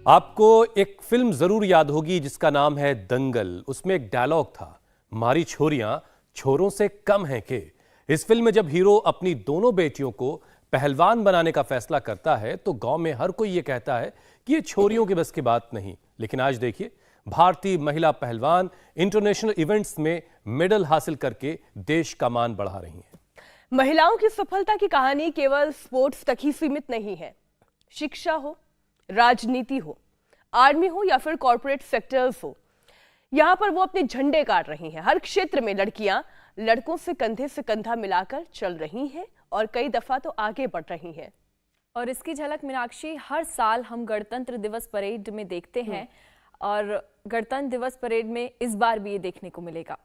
आपको एक फिल्म जरूर याद होगी जिसका नाम है दंगल। उसमें एक डायलॉग था, हमारी छोरियां छोरों से कम हैं के। इस फिल्म में जब हीरो अपनी दोनों बेटियों को पहलवान बनाने का फैसला करता है तो गांव में हर कोई ये कहता है कि ये छोरियों के बस की बात नहीं। लेकिन आज देखिए, भारतीय महिला पहलवान इंटरनेशनल इवेंट्स में मेडल हासिल करके देश का मान बढ़ा रही हैं। महिलाओं की सफलता की कहानी केवल स्पोर्ट्स तक ही सीमित नहीं है। शिक्षा हो, राजनीति हो, आर्मी हो या फिर कॉर्पोरेट सेक्टर्स हो, यहां पर वो अपने झंडे गाड़ रही हैं। हर क्षेत्र में लड़कियां लड़कों से कंधे से कंधा मिलाकर चल रही हैं और कई दफा तो आगे बढ़ रही हैं। और इसकी झलक मीनाक्षी हर साल हम गणतंत्र दिवस परेड में देखते हैं और गणतंत्र दिवस परेड में इस बार भी ये देखने को मिलेगा।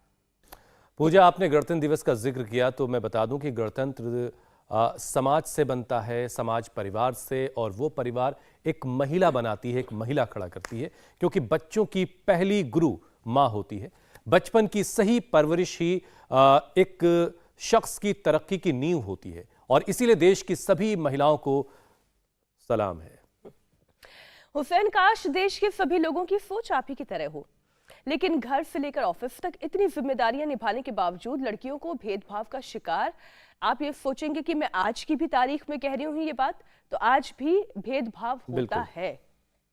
पूजा, आपने गणतंत्र दिवस का जिक्र किया तो मैं बता दूं कि गणतंत्र समाज से बनता है, समाज परिवार से, और वो परिवार एक महिला बनाती है, एक महिला खड़ा करती है, क्योंकि बच्चों की पहली गुरु माँ होती है। बचपन की सही परवरिश ही एक शख्स की तरक्की की नींव होती है, और इसीलिए देश की सभी महिलाओं को सलाम है। हुसैन, काश देश के सभी लोगों की सोच आप ही की तरह हो, लेकिन घर से लेकर ऑफिस तक इतनी जिम्मेदारियां निभाने के बावजूद लड़कियों को भेदभाव का शिकार। आप ये सोचेंगे कि मैं आज की भी तारीख में कह रही हूं ये बात, तो आज भी भेदभाव होता है।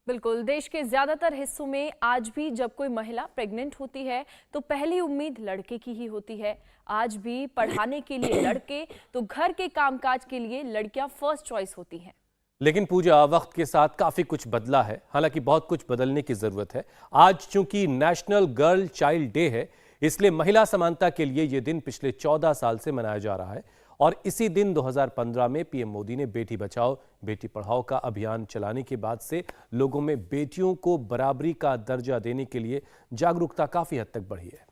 बिल्कुल, देश के ज्यादातर हिस्सों में आज भी जब कोई महिला प्रेग्नेंट होती है तो पहली उम्मीद लड़के की ही होती है। आज भी पढ़ाने के लिए लड़के तो घर के कामकाज के लिए लड़कियां फर्स्ट चॉइस होती हैं। लेकिन पूजा, वक्त के साथ काफी कुछ बदला है, हालांकि बहुत कुछ बदलने की जरूरत है। आज चूंकि नेशनल गर्ल चाइल्ड डे है, इसलिए महिला समानता के लिए यह दिन पिछले 14 साल से मनाया जा रहा है। और इसी दिन 2015 में पीएम मोदी ने बेटी बचाओ बेटी पढ़ाओ का अभियान चलाने के बाद से लोगों में बेटियों को बराबरी का दर्जा देने के लिए जागरूकता काफी हद तक बढ़ी है।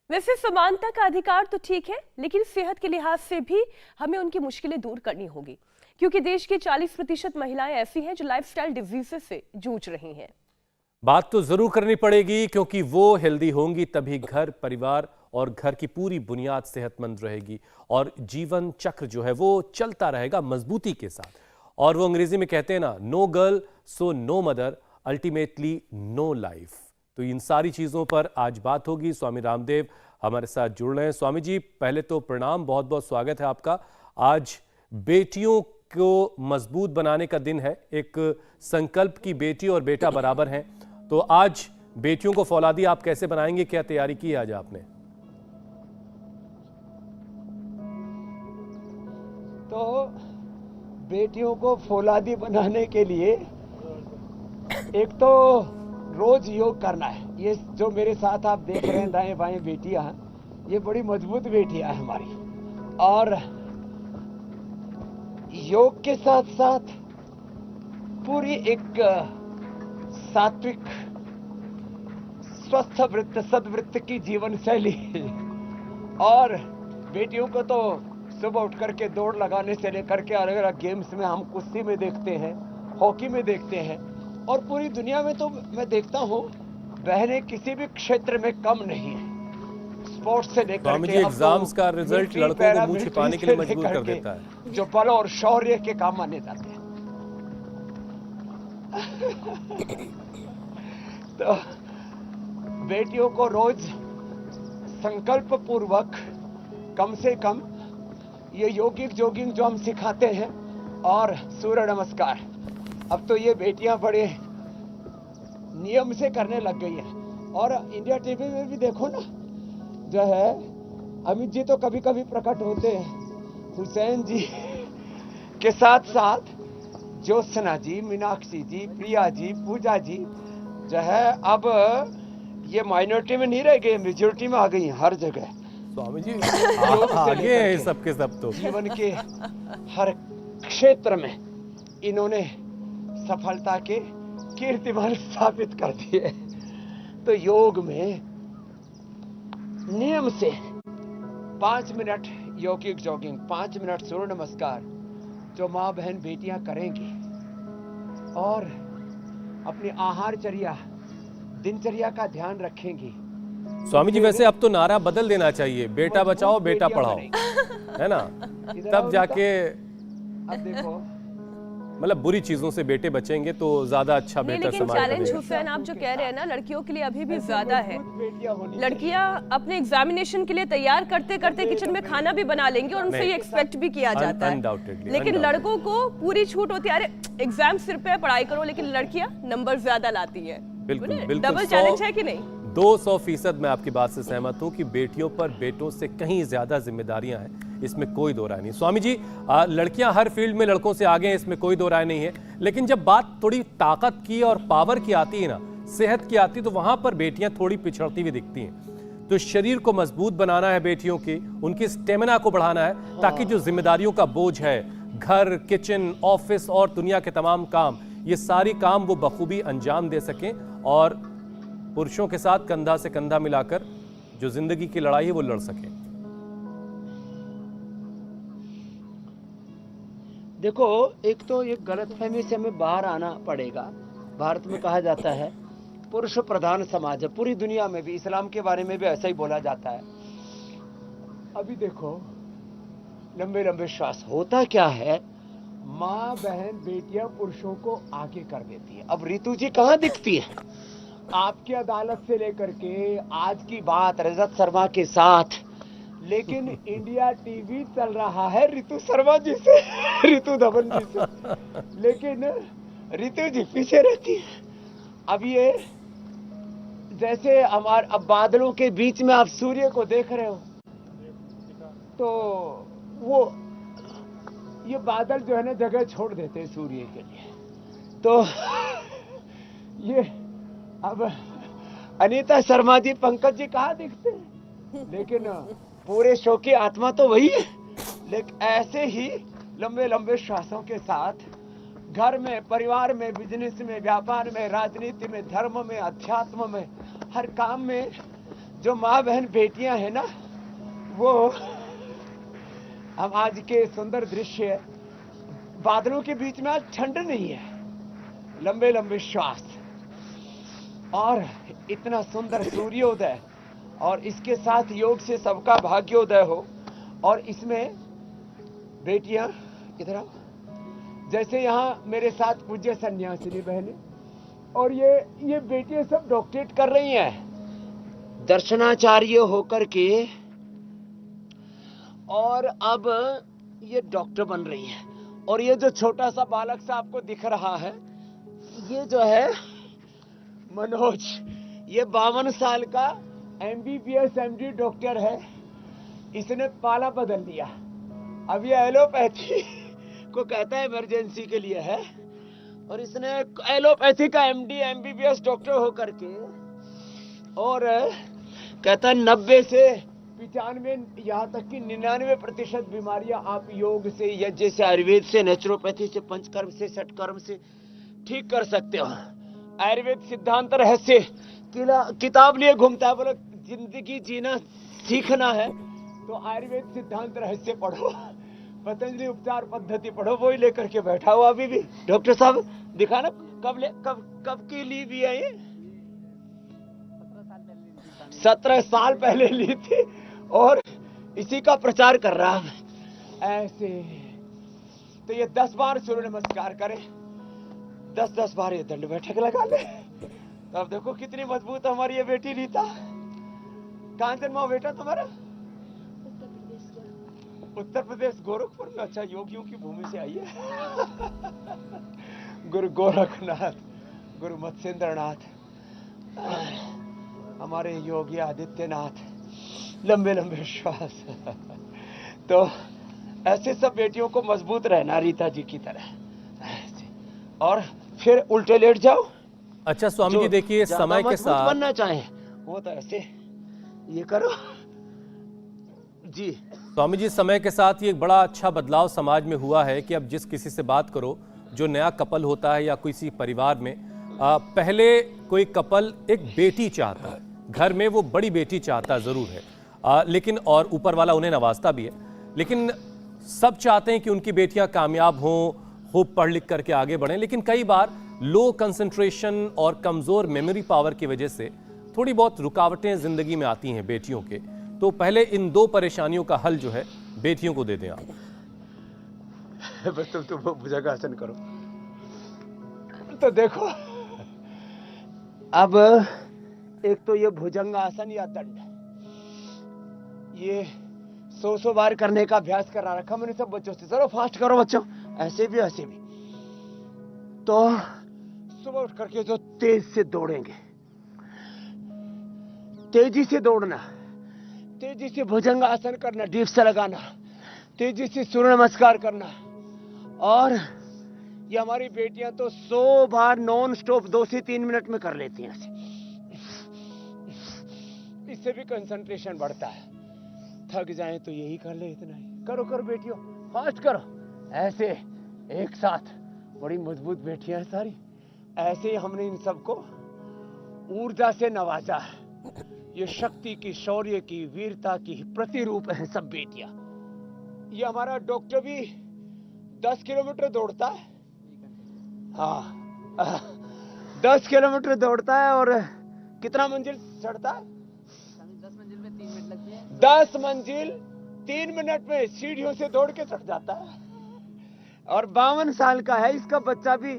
वैसे समानता का अधिकार तो ठीक है, लेकिन सेहत के लिहाज से भी हमें उनकी मुश्किलें दूर करनी होगी, क्योंकि देश की 40% महिलाएं ऐसी हैं जो लाइफस्टाइल डिजीजेस से जूझ रही हैं। बात तो जरूर करनी पड़ेगी, क्योंकि वो हेल्दी होंगी तभी घर, परिवार और घर की पूरी बुनियाद सेहतमंद रहेगी और जीवन चक्र जो है वो चलता रहेगा मजबूती के साथ। और वो अंग्रेजी में कहते हैं ना, no girl so no mother, ultimately no life. तो इन सारी चीजों पर आज बात होगी। स्वामी रामदेव हमारे साथ जुड़ रहे हैं। स्वामी जी, पहले तो प्रणाम, बहुत बहुत स्वागत है आपका। आज बेटियों को मजबूत बनाने का दिन है, एक संकल्प की बेटी और बेटा बराबर हैं। तो आज बेटियों को फौलादी आप कैसे बनाएंगे, क्या तैयारी की आज आपने? तो बेटियों को फौलादी बनाने के लिए एक तो रोज योग करना है। ये जो मेरे साथ आप देख रहे हैं दाएं बाएं बेटियां, ये बड़ी मजबूत बेटियां हैं हमारी। और योग के साथ साथ पूरी एक सात्विक स्वस्थ वृत्त सद्वृत्त की जीवन शैली। और बेटियों को तो सुबह उठ करके दौड़ लगाने से लेकर के अलग अलग गेम्स में, हम कुश्ती में देखते हैं, हॉकी में देखते हैं, और पूरी दुनिया में तो मैं देखता हूँ बहनें किसी भी क्षेत्र में कम नहीं है। स्पोर्ट्स से लेकर के एग्जाम्स का रिजल्ट लड़कों को मुंह छिपाने के लिए मजबूर कर देता है, जो बल और शौर्य के काम माने जाते हैं। तो बेटियों को रोज संकल्प पूर्वक कम से कम ये योगिक जोगिंग जो हम सिखाते हैं, और सूर्य नमस्कार, अब तो ये बेटियां बड़े नियम से करने लग गई हैं। और इंडिया टीवी में भी देखो ना, जो है अमित जी तो कभी कभी प्रकट होते हैं, हुसैन जी के साथ साथ ज्योत्सना जी, मीनाक्षी जी, प्रिया जी, पूजा जी, जो है अब ये माइनॉरिटी में नहीं रह गए, मेजोरिटी में आ गई हर जगह। स्वामी जी आगे है सबके सब। तो जीवन के हर क्षेत्र में इन्होंने सफलता के कीर्तिमान स्थापित कर दिए। तो योग में नियम से 5 मिनट योगिक जॉगिंग, 5 मिनट सूर्य नमस्कार जो माँ बहन बेटियां करेंगी, और अपनी आहारचर्या दिनचर्या का ध्यान रखेंगी। स्वामी जी, वैसे अब तो नारा बदल देना चाहिए, बेटा बचाओ बेटा पढ़ाओ, है ना? तब जाके अब देखो मतलब बुरी चीजों से बेटे बचेंगे तो ज्यादा अच्छा नहीं, बेहतर लेकिन समाज चैलेंज बनेगा। हुसैन आप जो कह रहे हैं ना, लड़कियों के लिए अभी भी ज्यादा है। बेटियां होनी लड़कियां अपने एग्जामिनेशन के लिए तैयार करते करते किचन में खाना भी बना लेंगी और उनसे ये एक्सपेक्ट भी किया जाता है। Undoubtedly, लेकिन undoubtedly। लड़कों को पूरी छूट होती है, अरे एग्जाम सिर पे है, पढ़ाई करो, लेकिन लड़कियां नंबर ज्यादा लाती है। बिल्कुल, बिल्कुल, डबल 100 चैलेंज है कि नहीं? 200% मैं आपकी बात से सहमत हूं कि बेटियों पर बेटों से कहीं ज्यादा जिम्मेदारियां हैं, इसमें कोई दो राय नहीं। स्वामी जी, लड़कियां हर फील्ड में लड़कों से आगे हैं, इसमें कोई दो राय नहीं है, लेकिन जब बात थोड़ी ताकत की और पावर की आती है ना, सेहत की आती है, तो वहां पर बेटियां थोड़ी पिछड़ती हुई दिखती हैं। तो शरीर को मजबूत बनाना है बेटियों की, उनकी स्टेमिना को बढ़ाना है, ताकि जो जिम्मेदारियों का बोझ है, घर, किचन, ऑफिस और दुनिया के तमाम काम, ये सारी काम वो बखूबी अंजाम दे सकें और पुरुषों के साथ कंधा से कंधा मिलाकर जो जिंदगी की लड़ाई है वो लड़ सकें। देखो, एक तो ये गलतफहमी से हमें बाहर आना पड़ेगा। भारत में कहा जाता है पुरुष प्रधान समाज है, पूरी दुनिया में भी, इस्लाम के बारे में भी ऐसा ही बोला जाता है। अभी देखो, लंबे लंबे श्वास, होता क्या है, माँ बहन बेटियां पुरुषों को आगे कर देती है। अब रितु जी कहाँ दिखती है? आपकी अदालत से लेकर के आज की बात रजत शर्मा के साथ, लेकिन इंडिया टीवी चल रहा है रितु शर्मा जी से, रितु धवन जी से, लेकिन रितु जी पीछे रहती है। अब ये जैसे हमारे, अब बादलों के बीच में आप सूर्य को देख रहे हो, तो वो ये बादल जो है ना जगह छोड़ देते हैं सूर्य के लिए। तो ये अब अनीता शर्मा जी, पंकज जी कहाँ दिखते हैं, लेकिन पूरे शो की आत्मा तो वही है। लेकिन ऐसे ही लंबे लंबे श्वासों के साथ घर में, परिवार में, बिजनेस में, व्यापार में, राजनीति में, धर्म में, अध्यात्म में, हर काम में जो माँ बहन बेटियां हैं ना, वो हम आज के सुंदर दृश्य, बादलों के बीच में आज ठंड नहीं है, लंबे लंबे श्वास और इतना सुंदर सूर्योदय, और इसके साथ योग से सबका भाग्योदय हो। और इसमें बेटियां इधर आओ, जैसे यहाँ मेरे साथ पूज्य सन्यासिनी बहनें, और ये बेटियां सब डॉक्टरेट कर रही हैं, दर्शनाचार्य होकर के, और अब ये डॉक्टर बन रही हैं। और ये जो छोटा सा बालक सा आपको दिख रहा है, ये जो है मनोज, ये 52 साल का MBBS MD डॉक्टर है। इसने पाला बदल दिया, अब ये एलोपैथी को कहता है इमरजेंसी के लिए है, और इसने एलोपैथी का MD MBBS डॉक्टर होकर के, और कहता है 90 से 95, यहाँ तक कि 99% बीमारियां आप योग से, यज्ञ से, आयुर्वेद से, नेचुरोपैथी से, पंचकर्म से, षटकर्म से ठीक कर सकते हो। आयुर्वेद सिद्धांत रहस्य किताब लिए घूमता है, बोलो जिंदगी जीना सीखना है तो आयुर्वेद सिद्धांत रहस्य पढ़ो, पतंजलि उपचार पद्धति पढ़ो, वही लेकर के बैठा हुआ अभी भी। डॉक्टर साहब दिखाना, कब की ली भी है ये? 17 साल पहले ली थी, और इसी का प्रचार कर रहा है ऐसे। तो ये 10 बार सूर्य नमस्कार करे, 10 बार ये दंड बैठक लगा ले। तो अब देखो कितनी मजबूत हमारी ये बेटी रीता। कहां जन्मा हुआ बेटा तुम्हारा? उत्तर प्रदेश गोरखपुर में। अच्छा, योगियों की भूमि से आई है। गुरु गोरखनाथ, गुरु मत्स्येंद्रनाथ, हमारे योगी आदित्यनाथ, लंबे लंबे श्वास। तो ऐसे सब बेटियों को मजबूत रहना रीता जी की तरह ऐसे। और फिर उल्टे लेट जाओ। अच्छा स्वामी जी, देखिए समय के साथ बनना चाहे वो तो ऐसे ये करो जी। स्वामी जी, समय के साथ ये एक बड़ा अच्छा बदलाव समाज में हुआ है कि अब जिस किसी से बात करो, जो नया कपल होता है या किसी परिवार में, पहले कोई कपल एक बेटी चाहता है, घर में वो बड़ी बेटी चाहता जरूर है, लेकिन और ऊपर वाला उन्हें नवाजता भी है, लेकिन सब चाहते हैं कि उनकी बेटियां कामयाब हों, खूब पढ़ लिख करके आगे बढ़ें। लेकिन कई बार लो कंसंट्रेशन और कमज़ोर मेमोरी पावर की वजह से थोड़ी बहुत रुकावटें ज़िंदगी में आती हैं बेटियों के। तो पहले इन 2 परेशानियों का हल जो है बेटियों को दे दें आप। बस तुम भुजंगासन करो, तो देखो, अब एक तो ये भुजंगासन या दंड, ये 100 बार करने का अभ्यास करा रखा मैंने सब बच्चों से। चलो फास्ट करो बच्चों, ऐसे भी ऐसे भी। तो सुबह उठ करके जो तेज से दौड़ेंगे, तेजी से दौड़ना, तेजी से भुजंगासन करना, डीप से लगाना, तेजी से सूर्य नमस्कार करना। और ये हमारी बेटियां तो 100 बार नॉन स्टॉप 2 से 3 मिनट में कर लेती हैं। इससे भी कंसंट्रेशन बढ़ता है। थक जाए तो यही कर ले, इतना ही करो। करो बेटियों, फास्ट करो, ऐसे एक साथ। बड़ी मजबूत बेटियां हैं सारी। ऐसे ही हमने इन सबको ऊर्जा से नवाजा है। ये शक्ति की, शौर्य की, वीरता की प्रतिरूप है सब बेटियां। ये हमारा डॉक्टर भी 10 किलोमीटर दौड़ता है। हाँ, 10 किलोमीटर दौड़ता है। और कितना मंजिल चढ़ता है? 10 मंजिल में 3 मिनट लगते हैं। 10 मंजिल 3 मिनट में सीढ़ियों से दौड़ के चढ़ जाता है। और 52 साल का है। इसका बच्चा भी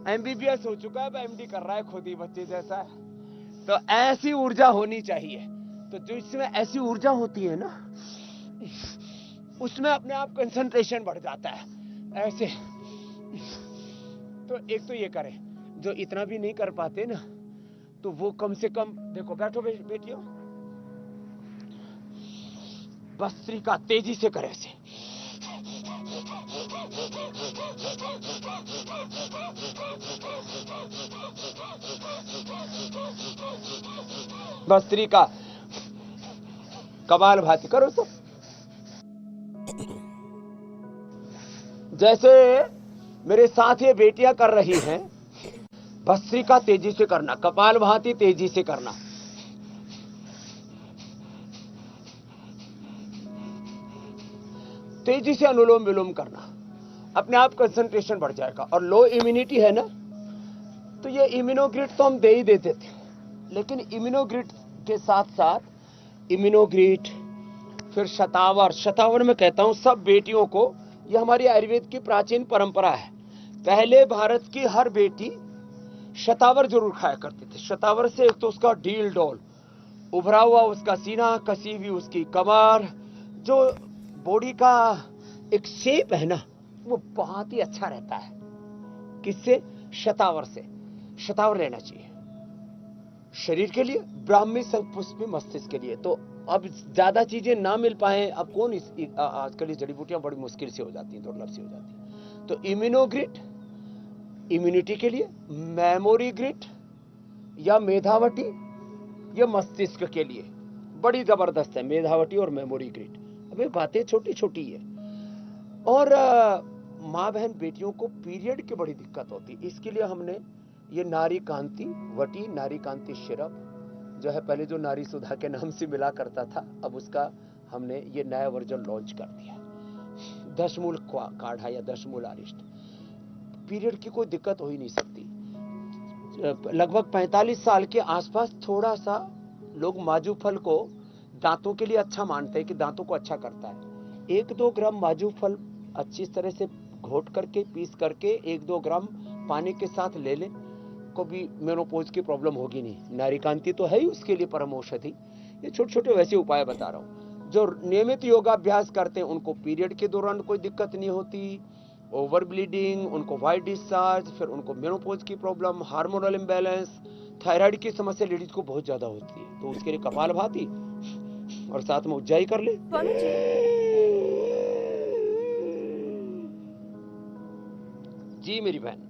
MBBS हो चुका है, अब MD कर रहा है, खुद ही बच्चे जैसा है। तो ऐसी ऊर्जा होनी चाहिए। तो जो इसमें ऐसी ऊर्जा होती है ना, उसमें अपने आप कंसंट्रेशन बढ़ जाता है। ऐसे तो एक तो ये करें, जो इतना भी नहीं कर पाते ना, तो वो कम से कम देखो, बैठो बेटियों, भस्त्रिका तेजी से करे ऐसे। भस्त्रिका, कपालभाति करो सब। जैसे मेरे साथ ये बेटियां कर रही हैं, भस्त्रिका तेजी से करना, कपालभाति तेजी से करना। तेजी से अनुलोम विलोम करना, अपने आप कंसंट्रेशन बढ़ जाएगा। और लो इम्यूनिटी है ना, तो ये इम्यूनोग्रिड तो हम दे ही देते थे, लेकिन इम्यूनोग्रिड के साथ साथ इम्यूनोग्रिड, फिर शतावर। शतावर में कहता हूं सब बेटियों को, यह हमारी आयुर्वेद की प्राचीन परंपरा है। पहले भारत की हर बेटी शतावर जरूर खाया करती थी। शतावर से एक तो उसका ढील डोल, उभरा हुआ उसका सीना, कसी हुई उसकी कमर, जो बॉडी का एक शेप है ना, वो बहुत ही अच्छा रहता है। किससे? शतावर से। शतावर लेना चाहिए शरीर के लिए, ब्राह्मी संपुष्पी मस्तिष्क के लिए। तो अब ज्यादा चीजें ना मिल पाए, अब कौन आजकल ये जड़ी बूटियां बड़ी मुश्किल से हो जाती हैं, दुर्लभ से हो जाती हैं। तो इम्यूनोग्रिड इम्यूनिटी के लिए, मेमोरी ग्रिड या मेधावटी ये मस्तिष्क के लिए बड़ी जबरदस्त है, मेधावटी और मेमोरी ग्रिड। अबे बातें छोटी छोटी है। और माँ बहन बेटियों को पीरियड की बड़ी दिक्कत होती, इसके लिए हमने ये नारी कांति वटी, नारी कांति सिरप जो है, पहले जो नारी सुधा के नाम से मिला करता था, अब उसका हमने ये नया वर्जन लॉन्च कर दिया। 10 मूल काढ़ा या 10 मूल आरिष्ट। पीरियड की कोई दिक्कत हो ही नहीं सकती। लगभग 45 साल के आसपास थोड़ा सा लोग माजू फल को दांतों के लिए अच्छा मानते हैं कि दांतों को अच्छा करता है। 1-2 ग्राम माजू फल अच्छी तरह से घोट करके, पीस करके 1-2 ग्राम पानी के साथ ले लें, कभी मेनोपॉज की प्रॉब्लम होगी नहीं। नारी कांति तो है ही उसके लिए परम औषधि। ये छोटे छोटे वैसे उपाय बता रहा हूँ। जो नियमित योगाभ्यास करते हैं उनको पीरियड के दौरान कोई दिक्कत नहीं होती, ओवर ब्लीडिंग, उनको वाइट डिस्चार्ज, फिर उनको मेनोपॉज की प्रॉब्लम, हार्मोनल इम्बैलेंस, थायराइड की समस्या लेडीज को बहुत ज्यादा होती है। तो उसके लिए कपालभाति और साथ में उज्जाई कर ले। जी मेरी बहन।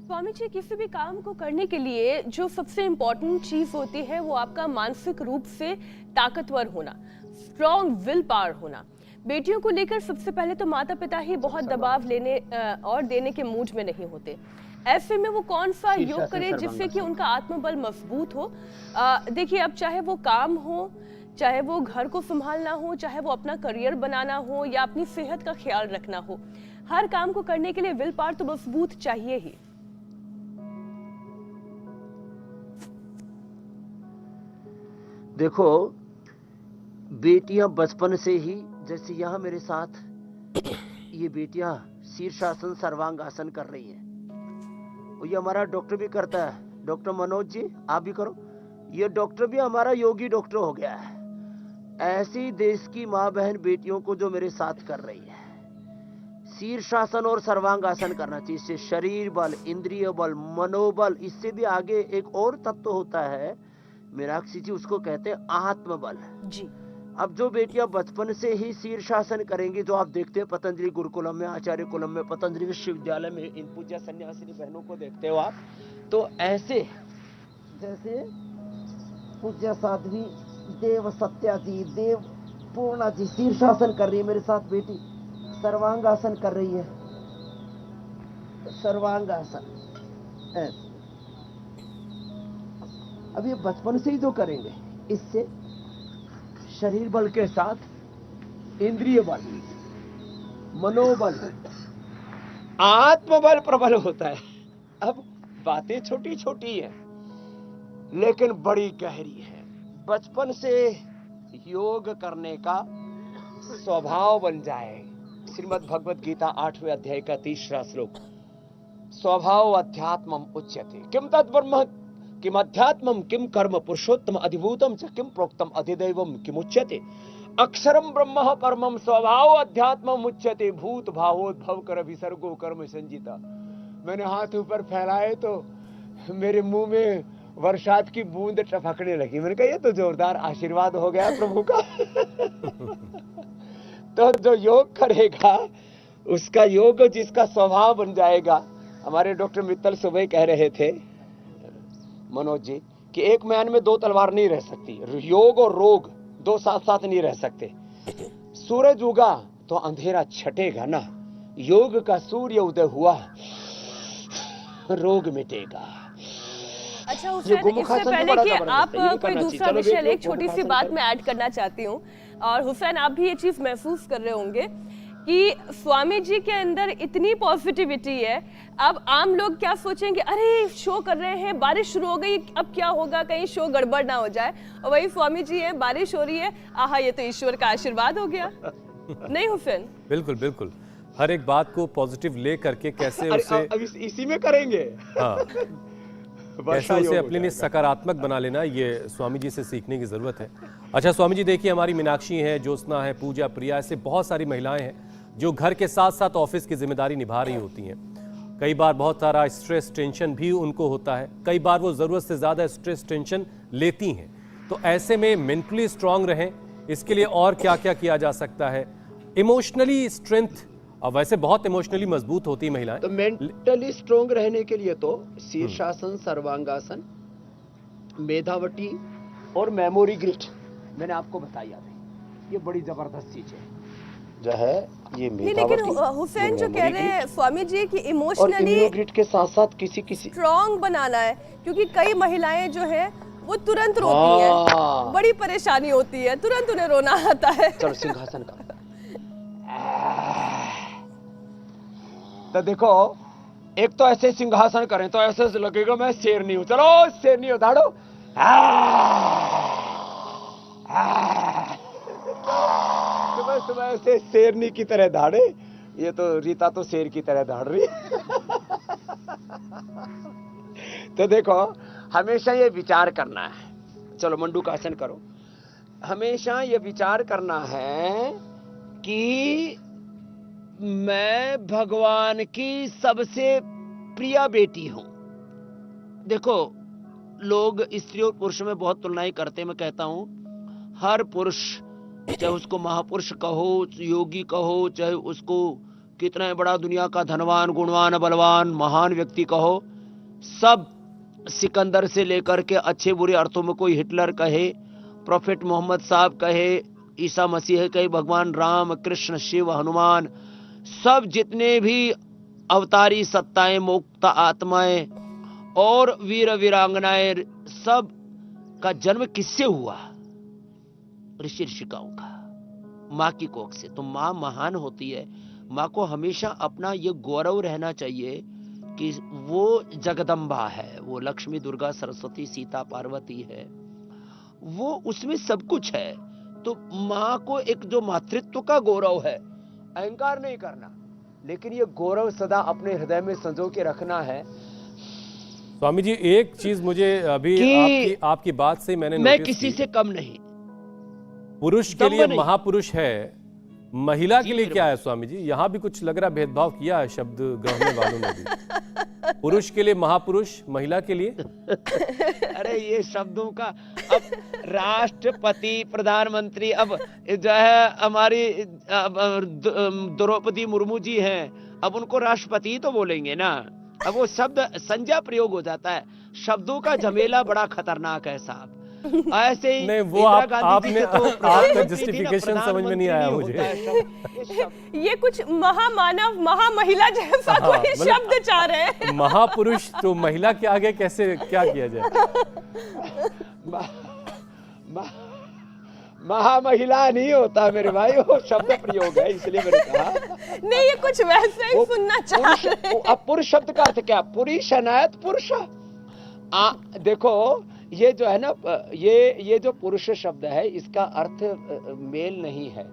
स्वामी जी, किसी भी काम को करने के लिए जो सबसे इम्पोर्टेंट चीज होती है वो आपका मानसिक रूप से ताकतवर होना, स्ट्रॉन्ग विल पावर होना। बेटियों को लेकर सबसे पहले तो माता पिता ही बहुत दबाव लेने और देने के मूड में नहीं होते। ऐसे में वो कौन सा योग करे जिससे कि उनका आत्मबल मजबूत हो। देखिए, अब चाहे वो काम हो, चाहे वो घर को संभालना हो, चाहे वो अपना करियर बनाना हो या अपनी सेहत का ख्याल रखना हो, हर काम को करने के लिए विल पावर तो मजबूत चाहिए ही। देखो, बेटियां बचपन से ही, जैसे यहाँ मेरे साथ ये बेटियां शीर्षासन सर्वांगासन कर रही हैं, ये हमारा डॉक्टर भी करता है, डॉक्टर मनोज जी आप भी करो। ये डॉक्टर भी हमारा योगी डॉक्टर हो गया है। ऐसी देश की माँ बहन बेटियों को जो मेरे साथ कर रही है, शीर्षासन और सर्वांगासन करना चाहिए। इससे शरीर बल, इंद्रिय बल, मनोबल, इससे भी आगे एक और तत्व होता है मीनाक्षी जी, उसको कहते हैं आत्मबल जी। अब जो बेटियां बचपन से ही शीर्षासन करेंगी, जो आप देखते हैं पतंजलि गुरुकुलम में, आचार्य कुलम में, पतंजलि विश्वविद्यालय में इन पूज्य सन्यासिनी बहनों को देखते हो आप, तो ऐसे जैसे पूज्य साध्वी देव सत्या जी, देव पूर्णा जी शीर्षासन कर रही है मेरे साथ, बेटी सर्वांगासन कर रही है, सर्वांगासन ऐसे। अब ये बचपन से ही जो करेंगे, इससे शरीर बल के साथ इंद्रिय बल, मनोबल, आत्मबल प्रबल होता है। अब बातें छोटी छोटी है लेकिन बड़ी गहरी है। बचपन से योग करने का स्वभाव बन जाए। श्रीमद् भगवद गीता 8वें अध्याय का 3रा श्लोक, स्वभाव अध्यात्मम उच्यते किम तद्ब्रह्म किम अध्यात्मम किम कर्म पुरुषोत्तम अधिभूतम च किम प्रोक्तम अधिदैवम किमुच्यते अक्षरम ब्रह्म परमम स्वभाव अध्यात्मम उच्यते भूत भावोद्भव कर विसर्गो कर्म संजिता। मैंने हाथ ऊपर फैलाए तो मेरे मुंह में वर्षात की बूंद टपकने लगी। मैंने कहा ये तो जोरदार आशीर्वाद हो गया प्रभु का। तो जो योग करेगा उसका योग जिसका स्वभाव बन जाएगा। हमारे डॉक्टर मित्तल सुबह कह रहे थे मनोज जी कि एक म्यान में दो तलवार नहीं रह सकती, योग और रोग दो साथ साथ नहीं रह सकते। सूरज उगा तो अंधेरा छटेगा ना, योग का सूर्य उदय हुआ रोग मिटेगा। अच्छा हुसैन, इससे पहले कि आप कोई दूसरा विषय ले, एक छोटी सी बात मैं ऐड करना चाहती हूँ। और हुसैन आप भी ये चीज महसूस कर रहे होंगे कि स्वामी जी के अंदर इतनी पॉजिटिविटी है। अब आम लोग क्या सोचेंगे, अरे शो कर रहे हैं, बारिश शुरू हो गई, अब क्या होगा, कहीं शो गड़बड़ ना हो जाए। और वही स्वामी जी है, बारिश हो रही है, आहा ये तो ईश्वर का आशीर्वाद हो गया। नहीं हुसैन? बिल्कुल बिल्कुल, हर एक बात को पॉजिटिव ले करके कैसे उसे अब इसी में करेंगे। हाँ, कैसे उसे अपने लिए सकारात्मक बना लेना, ये स्वामी जी से सीखने की जरूरत है। अच्छा स्वामी जी देखिए, हमारी मीनाक्षी है, ज्योत्सना है, पूजा, प्रिया, ऐसे बहुत सारी महिलाएं हैं जो घर के साथ साथ ऑफिस की जिम्मेदारी निभा रही होती हैं। कई बार बहुत सारा स्ट्रेस टेंशन भी उनको होता है, कई बार वो ज़रूरत से ज़्यादा स्ट्रेस टेंशन लेती हैं। तो ऐसे में मेंटली स्ट्रांग रहें, इसके लिए और क्या क्या किया जा सकता है? इमोशनली स्ट्रेंथ, अब वैसे बहुत इमोशनली मजबूत होती है महिलाएं, तो मेंटली स्ट्रांग रहने के लिए तो शीर्षासन, सर्वांगासन, मेधावटी और मेमोरी ग्रिड मैंने आपको बताया था, ये बड़ी जबरदस्त चीज है जो है ये नहीं, लेकिन हुसैन जो कह रहे हैं स्वामी जी कि इमोशनली ग्रिड के साथ साथ किसी स्ट्रांग बनाना है, क्योंकि कई महिलाएं जो है वो तुरंत रोती हैं, बड़ी परेशानी होती है, तुरंत उन्हें रोना आता है। चलो सिंहासन का तो देखो, एक तो ऐसे सिंहासन करें तो ऐसे लगेगा मैं शेरनी हूं। चलो शेरनी हो, दाड़ो। सुबह सुबह ऐसे शेरनी की तरह दाड़े। ये तो रीता तो शेर की तरह दाड़ रही। तो देखो, हमेशा ये विचार करना है। चलो मंडूकासन करो। हमेशा ये विचार करना है कि मैं भगवान की सबसे प्रिय बेटी हूं। देखो, लोग स्त्री और पुरुष में बहुत तुलनाएं करते हैं। मैं कहता हूं हर पुरुष, चाहे उसको महापुरुष कहो, योगी कहो, चाहे उसको कितना बड़ा दुनिया का धनवान, गुणवान, बलवान, महान व्यक्ति कहो, सब सिकंदर से लेकर के अच्छे बुरे अर्थों में, कोई हिटलर कहे, प्रोफेट मोहम्मद साहब कहे, ईसा मसीह कहे, भगवान राम, कृष्ण, शिव, हनुमान, सब जितने भी अवतारी सत्ताएं, मुक्त आत्माएं और वीर वीरांगनाएं, सब का जन्म किससे हुआ? ऋषि ऋषिकाओं का, माँ की कोख से। तो माँ महान होती है। माँ को हमेशा अपना ये गौरव रहना चाहिए कि वो जगदम्बा है, वो लक्ष्मी, दुर्गा, सरस्वती, सीता, पार्वती है, वो उसमें सब कुछ है। तो माँ को एक जो मातृत्व का गौरव है, अहंकार नहीं करना, लेकिन ये गौरव सदा अपने हृदय में संजो के रखना है स्वामी जी एक चीज मुझे अभी कि आपकी बात से मैंने मैं नोटिस किसी की। से कम नहीं। पुरुष के दम्भ लिए नहीं। महापुरुष है, महिला जी के लिए मेरे क्या है स्वामी जी? यहाँ भी कुछ लग रहा भेदभाव किया है शब्द गढ़ने वालों ने भी। पुरुष के लिए महापुरुष, महिला के लिए अरे ये शब्दों का, अब राष्ट्रपति प्रधानमंत्री, अब जो है हमारी द्रौपदी मुर्मू जी हैं, अब उनको राष्ट्रपति तो बोलेंगे ना। अब वो शब्द संज्ञा प्रयोग हो जाता है। शब्दों का झमेला बड़ा खतरनाक है साहब। ऐसे ही नहीं, वो इंदिरा गांधी जी आपने से तो आपका प्रधानमंत्री थी ना, justification समझ में नहीं आया प्रधानमंत्री मुझे। होता है शब्द। ये शब्द ये कुछ महामानव महामहिला जैसा हाँ, कोई मतलब- शब्द चाह रहे हैं। महापुरुष तो महिला के आगे कैसे क्या किया जाए? महामहिला नहीं होता मेरे भाई, वो शब्द प्रयोग है, इसलिए मैंने कहा। नहीं, ये कुछ वैसे ही वो सुनना चाह पुरुष, रहे हैं। अब पुरुष शब्द का अर्थ क्या? पुरुष अनायत पुरुष। देखो ये जो है ना, ये जो पुरुष शब्द है, इसका अर्थ मेल नहीं है।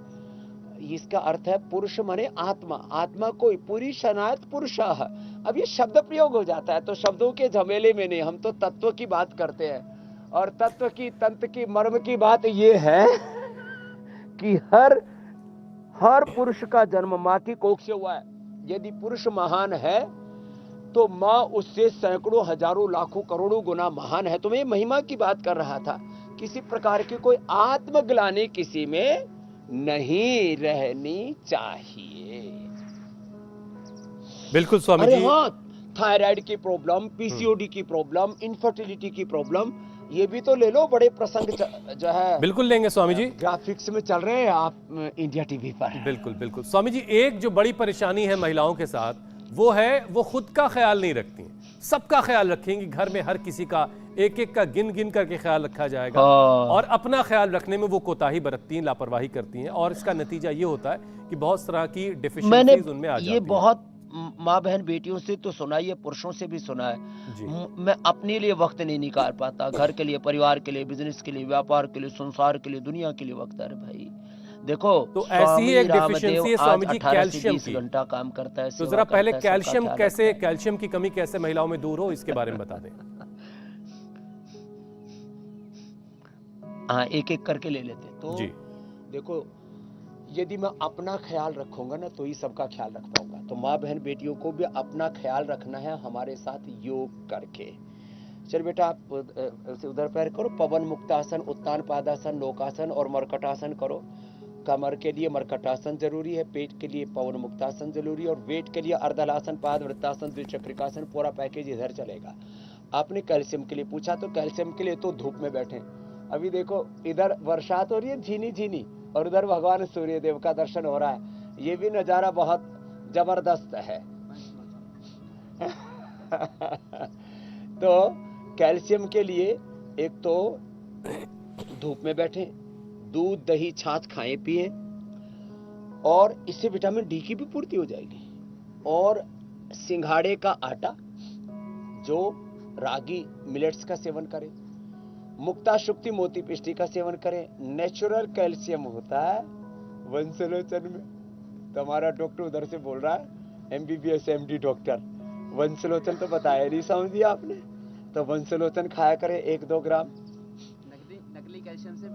इसका अर्थ है पुरुष माने आत्मा, आत्मा कोई, पुरुष अनायत पुरुष। अब ये शब्द प्रयोग हो जाता है, तो शब्दों के झमेले में नहीं, हम तो तत्व की बात करते हैं। और तत्व की, तंत्र की, मर्म की बात ये है कि हर पुरुष का जन्म माँ की कोख से हुआ है। यदि पुरुष महान है तो माँ उससे सैकड़ों, हजारों, लाखों, करोड़ों गुना महान है। तो मैं महिमा की बात कर रहा था। किसी प्रकार की कोई आत्मग्लानि किसी में नहीं रहनी चाहिए। बिल्कुल स्वामी अरे जी। हाँ, थायराइड की प्रॉब्लम, पीसीओडी की प्रॉब्लम, इनफर्टिलिटी की प्रॉब्लम, ये भी तो ले लो। बड़े प्रसंग जो है बिल्कुल लेंगे स्वामी जी। ग्राफिक्स में चल रहे हैं आप इंडिया टीवी पर। बिल्कुल बिल्कुल स्वामी जी। एक जो बड़ी परेशानी है महिलाओं के साथ, वो खुद का ख्याल नहीं रखती हैं, सबका ख्याल रखेंगी। घर में हर किसी का एक एक का गिन गिन करके ख्याल रखा जाएगा। और अपना ख्याल रखने में वो कोताही बरतती हैं, लापरवाही करती हैं, और इसका नतीजा ये होता है कि बहुत तरह की मैंने डिफिशियंसीज उनमें आ जाती ये हैं। बहुत माँ बहन बेटियों से तो सुना, ये पुरुषों से भी सुना है। जी। मैं अपने लिए वक्त नहीं निकाल पाता, घर के लिए, परिवार के लिए, बिजनेस के लिए, व्यापार के लिए, संसार के लिए, दुनिया के लिए वक्त। अरे भाई देखो, तो ऐसी ही एक स्वामी deficiency है रामदेव स्वामी आज जी 18 से कैल्शियम 20 की। घंटा काम करता है। तो सेवा जरा पहले करता है, सबका कैल्शियम ख्याल कैसे, रखता है। कैल्शियम की कमी कैसे महिलाओं में दूर हो, इसके बारे में बता दें। हाँ, एक एक करके ले लेते हैं। तो जी। देखो, यदि मैं अपना ख्याल रखूंगा ना, तो ही सबका ख्याल रख पाऊंगा। तो माँ बहन बेटियों को भी अपना ख्याल रखना है हमारे साथ योग करके। चल बेटा, आप उधर पैर करो, पवन मुक्तासन, उत्तान पादासन, नौकासन और मरकटासन करो। कमर के लिए मरकटासन जरूरी है, पेट के लिए पवन मुक्तासन जरूरी है, और वेट के लिए अर्धलासन, पाद वृत्तासन, द्विचक्रिकासन, पूरा पैकेज इधर चलेगा। आपने कैल्शियम के लिए पूछा, तो कैल्शियम के लिए तो धूप में बैठे। अभी देखो, इधर बरसात हो रही है झीनी झीनी, और उधर भगवान सूर्य देव का दर्शन हो रहा है। ये भी नजारा बहुत जबरदस्त है। तो कैल्शियम के लिए एक तो धूप में बैठे, दूध दही छाछ खाएं पिए, और इससे विटामिन डी की भी पूर्ति हो जाएगी। और सिंघाड़े का आटा, जो रागी मिलेट्स का सेवन करें, मुक्ता शुक्ति मोती पिष्टी का सेवन करें। नेचुरल कैल्शियम होता है वंशलोचन में। तो हमारा डॉक्टर उधर से बोल रहा है, एमबीबीएस एमडी डॉक्टर, वंशलोचन तो बताया नहीं समझी आपने। तो वंशलोचन खाया करें 1-2 ग्राम। नकली कैल्शियम से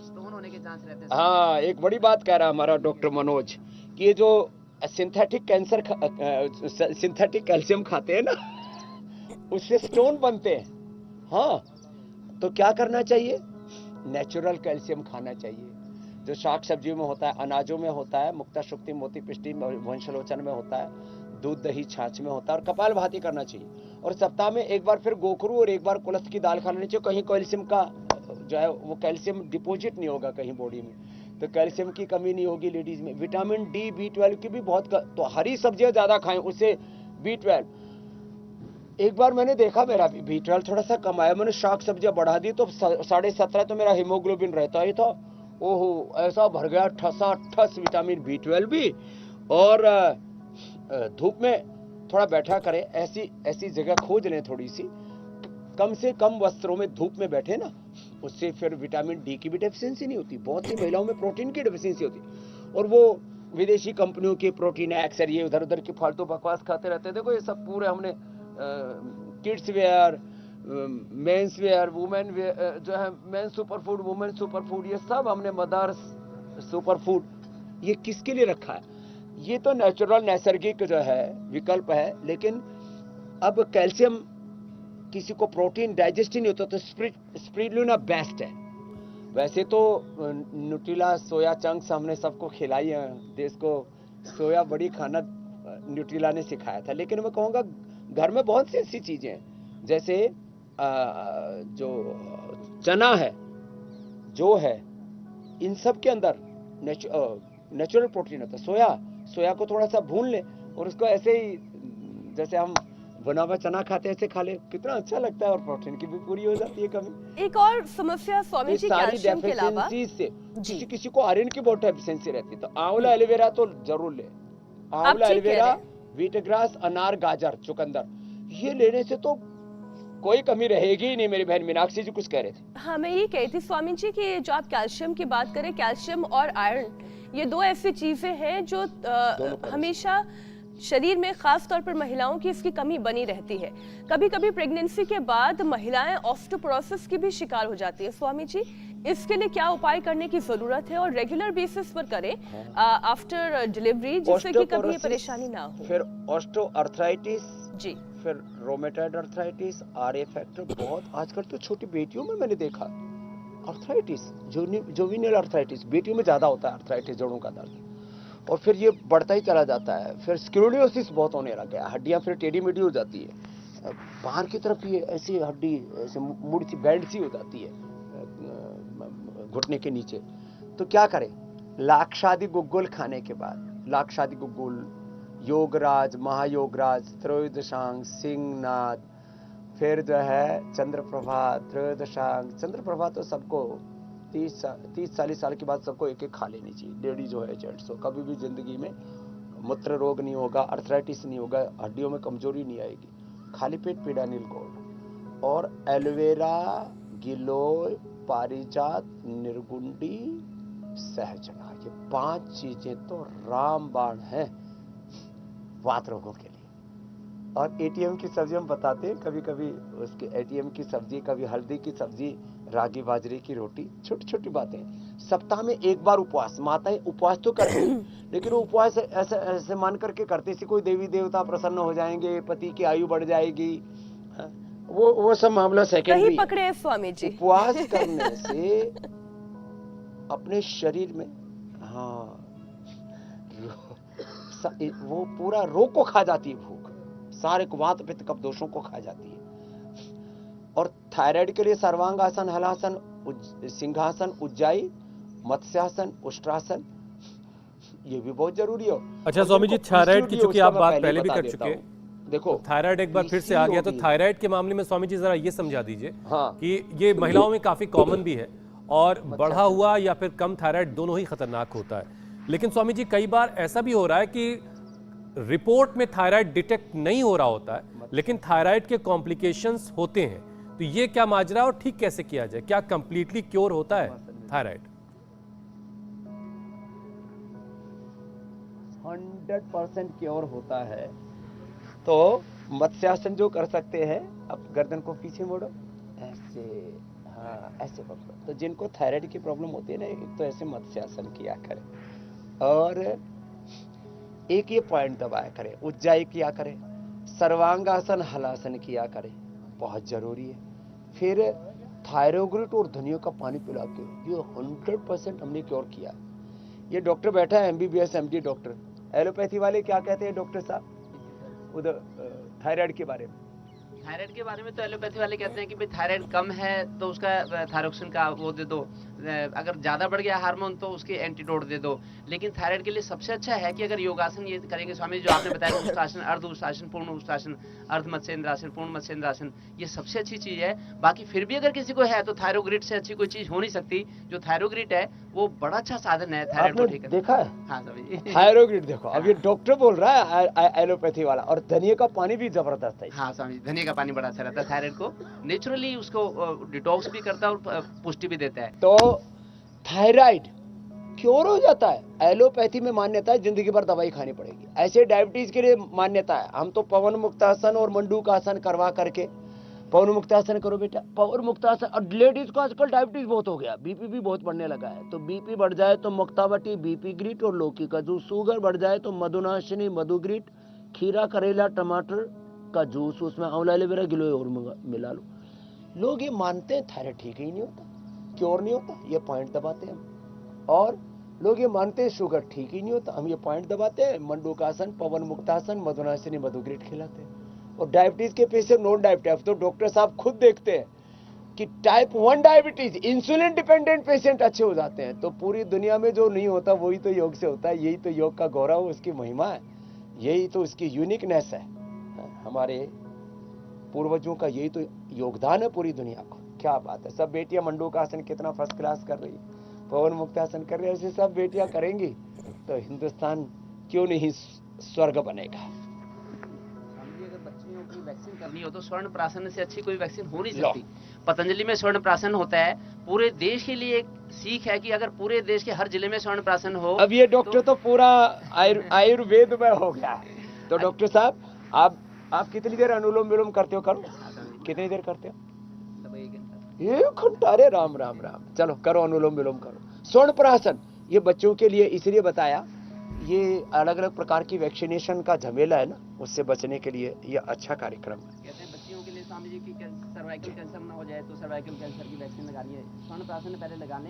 स्टोन होने के चांस रहते हैं। हाँ, एक बड़ी बात कह रहा है हमारा डॉक्टर मनोज कि ये जो सिंथेटिक कैल्शियम खाते हैं ना, उससे स्टोन बनते हैं। हाँ, तो क्या करना चाहिए? नेचुरल कैल्शियम खाना चाहिए, जो शाक सब्जियों में होता है, अनाजों में होता है, मुक्ता शुक्ति मोती पिष्टी वंशलोचन में होता है, दूध दही छाछ में होता है, और कपालभाति करना चाहिए। और सप्ताह में एक बार फिर गोखरू और एक बार कुल्थ की दाल खाना चाहिए। कहीं कैल्शियम का जो है वो कैल्शियम डिपोजिट नहीं होगा कहीं बॉडी में, तो कैल्शियम की कमी नहीं होगी लेडीज में। विटामिन डी, B12 की भी बहुत तो हरी सब्जियां ज्यादा खाएं, उससे B12। एक बार मैंने देखा मेरा B12 थोड़ा सा कम आया, मैंने शाक सब्जियां बढ़ा दी तो 17.5 तो मेरा हीमोग्लोबिन रहता ही था। ओहो, ऐसा भर गया ठसा ठस विटामिन B12 भी। और धूप में थोड़ा बैठा करें, ऐसी जगह खोज लें थोड़ी सी, कम से कम वस्त्रों में धूप में बैठे ना, उससे फिर विटामिन डी की भी डेफिशिएंसी नहीं होती। बहुत सी महिलाओं में प्रोटीन की डेफिशिएंसी होती, और वो विदेशी कंपनियों के प्रोटीन एक्स, ये उधर उधर की फालतू बकवास खाते रहते हैं। देखो, ये सब पूरे हमने kids wear, men's wear, women wear, जो है men super food, women super food, ये सब हमने मदर्स सुपर फूड, ये किसके लिए रखा है? ये तो नेचुरल नैसर्गिक जो है विकल्प है, लेकिन अब कैल्शियम, किसी को प्रोटीन डाइजेस्ट ही नहीं होता तो स्पिरुलिना बेस्ट है। वैसे तो न्यूट्रिला सोया चंक्स हमने सबको खिलाई है, देश को सोया बड़ी खाना न्यूट्रिला ने सिखाया था, लेकिन मैं कहूँगा घर में बहुत सी ऐसी चीजें हैं, जैसे जो चना है, जो है, इन सब के अंदर नेचुरल प्रोटीन होता है। सोया को थोड़ा सा भून ले और उसको ऐसे ही जैसे हम बना हुआ चना खाते हैं ऐसे खा ले, कितना अच्छा लगता है और प्रोटीन की भी पूरी हो जाती है कमी। एक और समस्या स्वामी जी कैल्शियम के अलावा से किसी को आयरन की बहुत डेफिशिएंसी रहती है, तो आंवला एलोवेरा तो जरूर ले। आंवला एलोवेरा, व्हीट ग्रास, अनार, गाजर, चुकंदर, ये लेने से तो कोई कमी रहेगी ही नहीं। मेरी बहन मीनाक्षी जी कुछ कह रहे थे। हाँ, मैं ये कही थी स्वामी जी कि जो आप कैल्शियम की बात करें, कैल्शियम और आयरन ये दो ऐसी चीजें हैं जो हमेशा शरीर में, खास तौर पर महिलाओं की इसकी कमी बनी रहती है। कभी कभी प्रेगनेंसी के बाद महिलाएं ऑस्टियोपोरोसिस की भी शिकार हो जाती है। स्वामी जी, इसके लिए क्या उपाय करने की जरूरत है और रेगुलर बेसिस पर करें आफ्टर डिलीवरी, जिससे कि कभी ये परेशानी ना हो? फिर ऑस्टियोआर्थराइटिस जी, फिर रोमेटॉइड अर्थराइटिस, आरए फैक्टर, बहुत आजकल तो छोटी बेटियों में मैंने देखा अर्थराइटिस, जोविनल अर्थराइटिस बेटियों में ज्यादा होता है, अर्थराइटिस जोड़ों का दर्द, और फिर ये बढ़ता ही चला जाता है। फिर स्क्लेरोसिस बहुत होने लग गया, हड्डियां फिर टेढ़ी मेढ़ी हो जाती है, बाहर की तरफ ये ऐसी हड्डी ऐसे मुड़ सी बैंड सी हो जाती है घुटने के नीचे। तो क्या करें? लाक्षादि गुग्गुल खाने के बाद, लाक्षादि गुग्गुल, योगराज, महायोगराज, त्रयोदशांग, सिंहनाद, फिर जो है चंद्रप्रभा, त्रयोदशांग, चंद्रप्रभा तो सबको 30-40 साल के बाद सबको एक एक खा लेनी चाहिए, लेडीज हो है जेंट्स हो। कभी भी जिंदगी में मूत्र रोग नहीं होगा, अर्थराइटिस नहीं होगा, हड्डियों में कमजोरी नहीं आएगी। खाली पेट पीड़ा नीलकोल और एलोवेरा, गिलोय, पारिजात, निर्गुंडी, सहजना, ये 5 चीजें तो रामबाण हैं वात रोगों के लिए। और एटीएम की सब्जी हम बताते हैं, कभी कभी उसके एटीएम की सब्जी, कभी हल्दी की सब्जी, रागी बाजरे की रोटी, छोटी छोटी बातें। सप्ताह में एक बार उपवास, माताएं उपवास तो करती हैं, लेकिन वो उपवास ऐसे मान करके करते सी कोई देवी देवता प्रसन्न हो जाएंगे, पति की आयु बढ़ जाएगी, वो सब मामला सेकेंडरी। पकड़े हैं स्वामी जी। उपवास करने से अपने शरीर में वो पूरा रोग को खा जाती है, भूख सारे वात पित्त कफ दोषों को खा जाती है। और थायराइड के लिए सर्वांगासन, हलासन, सिंहासन, उज्जाई, मत्स्यासन, उष्ट्रासन, ये भी बहुत जरूरी हो। अच्छा स्वामी जी, थायराइड की चूंकि आप बात पहले भी कर चुके, देखो थायराइड एक बार फिर से आ गया, तो थायराइड के मामले में स्वामी जी जरा ये समझा दीजिए हाँ। कि ये महिलाओं में काफी कॉमन भी है और बढ़ा हुआ या फिर कम थायराइड दोनों ही खतरनाक होता है। लेकिन स्वामी जी कई बार ऐसा भी हो रहा है कि रिपोर्ट में थायराइड डिटेक्ट नहीं हो रहा होता है, लेकिन थायराइड के कॉम्प्लिकेशंस होते हैं। तो ये क्या माजरा और ठीक कैसे किया जाए? क्या कंप्लीटली क्योर होता है थायराइड? 100% क्योर होता है। तो मत्स्यासन जो कर सकते हैं, अब गर्दन को पीछे मोड़ो, ऐसे, हाँ ऐसे पकड़ो। तो जिनको थायराइड की प्रॉब्लम होती है ना, एक तो ऐसे मत्स्यासन किया करें, और एक ये पॉइंट दबाया करें, उज्जाई किया करें, सर्वांगासन, हलासन किया करें, बहुत जरूरी है। फिर थायरोग्रिट और धनिया का पानी पिला के, ये 100% हमने क्योर किया। ये डॉक्टर बैठा है, MBBS MD डॉक्टर। एलोपैथी वाले क्या कहते हैं डॉक्टर साहब उधर थायराइड के बारे में? थायराइड के बारे में तो एलोपैथी वाले कहते हैं कि भाई थायराइड कम है तो उसका थायरोक्सिन का वो दे दो, अगर ज्यादा बढ़ गया हार्मोन तो उसके एंटीडोट दे दो। लेकिन थायराइड के लिए सबसे अच्छा है कि अगर योगासन ये करेंगे स्वामी जो आपने बताया, उष्ट्रासन, अर्ध उष्ट्रासन, पूर्ण उष्ट्रासन, अर्ध मत्स्येंद्रासन, पूर्ण मत्स्येंद्रासन, ये सबसे अच्छी चीज है। बाकी फिर भी अगर किसी को है तो थायरोग्रिड से अच्छी कोई चीज हो नहीं सकती। जो थायरोग्रिड है वो बड़ा अच्छा साधन है थायराइड को ठीक करने। देखा है? हाँ स्वामी, थायरोग्रिड देखो, अब ये डॉक्टर बोल रहा है एलोपैथी वाला, और धनिया का पानी भी जबरदस्त है। हाँ स्वामी, धनिया का पानी बड़ा अच्छा रहता है, थायराइड को नेचुरली उसको डिटॉक्स भी करता है और पुष्टि भी देता है। तो थायराइड क्योर हो जाता है। एलोपैथी में मान्यता है जिंदगी भर दवाई खानी पड़ेगी। ऐसे डायबिटीज के लिए मान्यता है, हम तो पवन मुक्तासन और मंडूकासन करवा करके, पवन मुक्तासन करो बेटा, पवन मुक्तासन। और लेडीज को आजकल डायबिटीज बहुत हो गया, बीपी भी बहुत बढ़ने लगा है। तो बीपी बढ़ जाए तो मुक्तावटी बीपी ग्रीट और लौकी का जूस, शुगर बढ़ जाए तो मधुनाशिनी मधुग्रीट, खीरा करेला टमाटर का जूस, उसमें आंवला एलोवेरा गिलोय और मिला लो। लोग ये मानते हैं थायराइड ठीक ही नहीं होता, क्योर नहीं होता, ये पॉइंट दबाते हैं हम। और लोग ये मानते हैं शुगर ठीक ही नहीं होता, हम ये पॉइंट दबाते हैं, मंडूकासन पवन मुक्तासन मधुनाशिनी मधुग्रीट खिलाते हैं। और डायबिटीज के पेशेंट नॉन डायबिटीज तो डॉक्टर साहब खुद देखते हैं कि type 1 diabetes insulin dependent patient अच्छे हो जाते हैं। तो पूरी दुनिया में जो नहीं होता वही तो योग से होता है। यही तो योग का गौरव, उसकी महिमा है, यही तो उसकी यूनिकनेस है। हमारे पूर्वजों का यही तो योगदान है पूरी दुनिया को। क्या बात है, सब बेटियां मंडूकासन कितना फर्स्ट क्लास कर रही है, पवन मुक्तासन कर रही है, ऐसे सब बेटियां करेंगी तो हिंदुस्तान क्यों नहीं स्वर्ग बनेगा। अगर बच्चियों की वैक्सीन करनी हो तो स्वर्ण प्राशन से अच्छी कोई वैक्सीन हो नहीं सकती। पतंजलि में स्वर्ण प्राशन होता है, पूरे देश के लिए एक सीख है कि अगर पूरे देश के हर जिले में स्वर्ण प्राशन हो। अब ये डॉक्टर तो पूरा आयुर्वेद में हो गया है। तो डॉक्टर साहब आप कितनी देर अनुलोम विलोम करते हो? करो, कितनी देर करते हो? 1 घंटा। अरे राम राम राम, चलो करो अनुलोम विलोम करो। स्वर्ण प्राशन ये बच्चों के लिए इसलिए बताया, ये अलग अलग प्रकार की वैक्सीनेशन का झमेला है ना, उससे बचने के लिए ये अच्छा कार्यक्रम है। कहते हैं बच्चियों के लिए स्वामी जी की सर्वाइकल कैंसर ना हो जाए तो सर्वाइकल कैंसर की वैक्सीन लगानी है, स्वर्ण प्राशन पहले लगाने,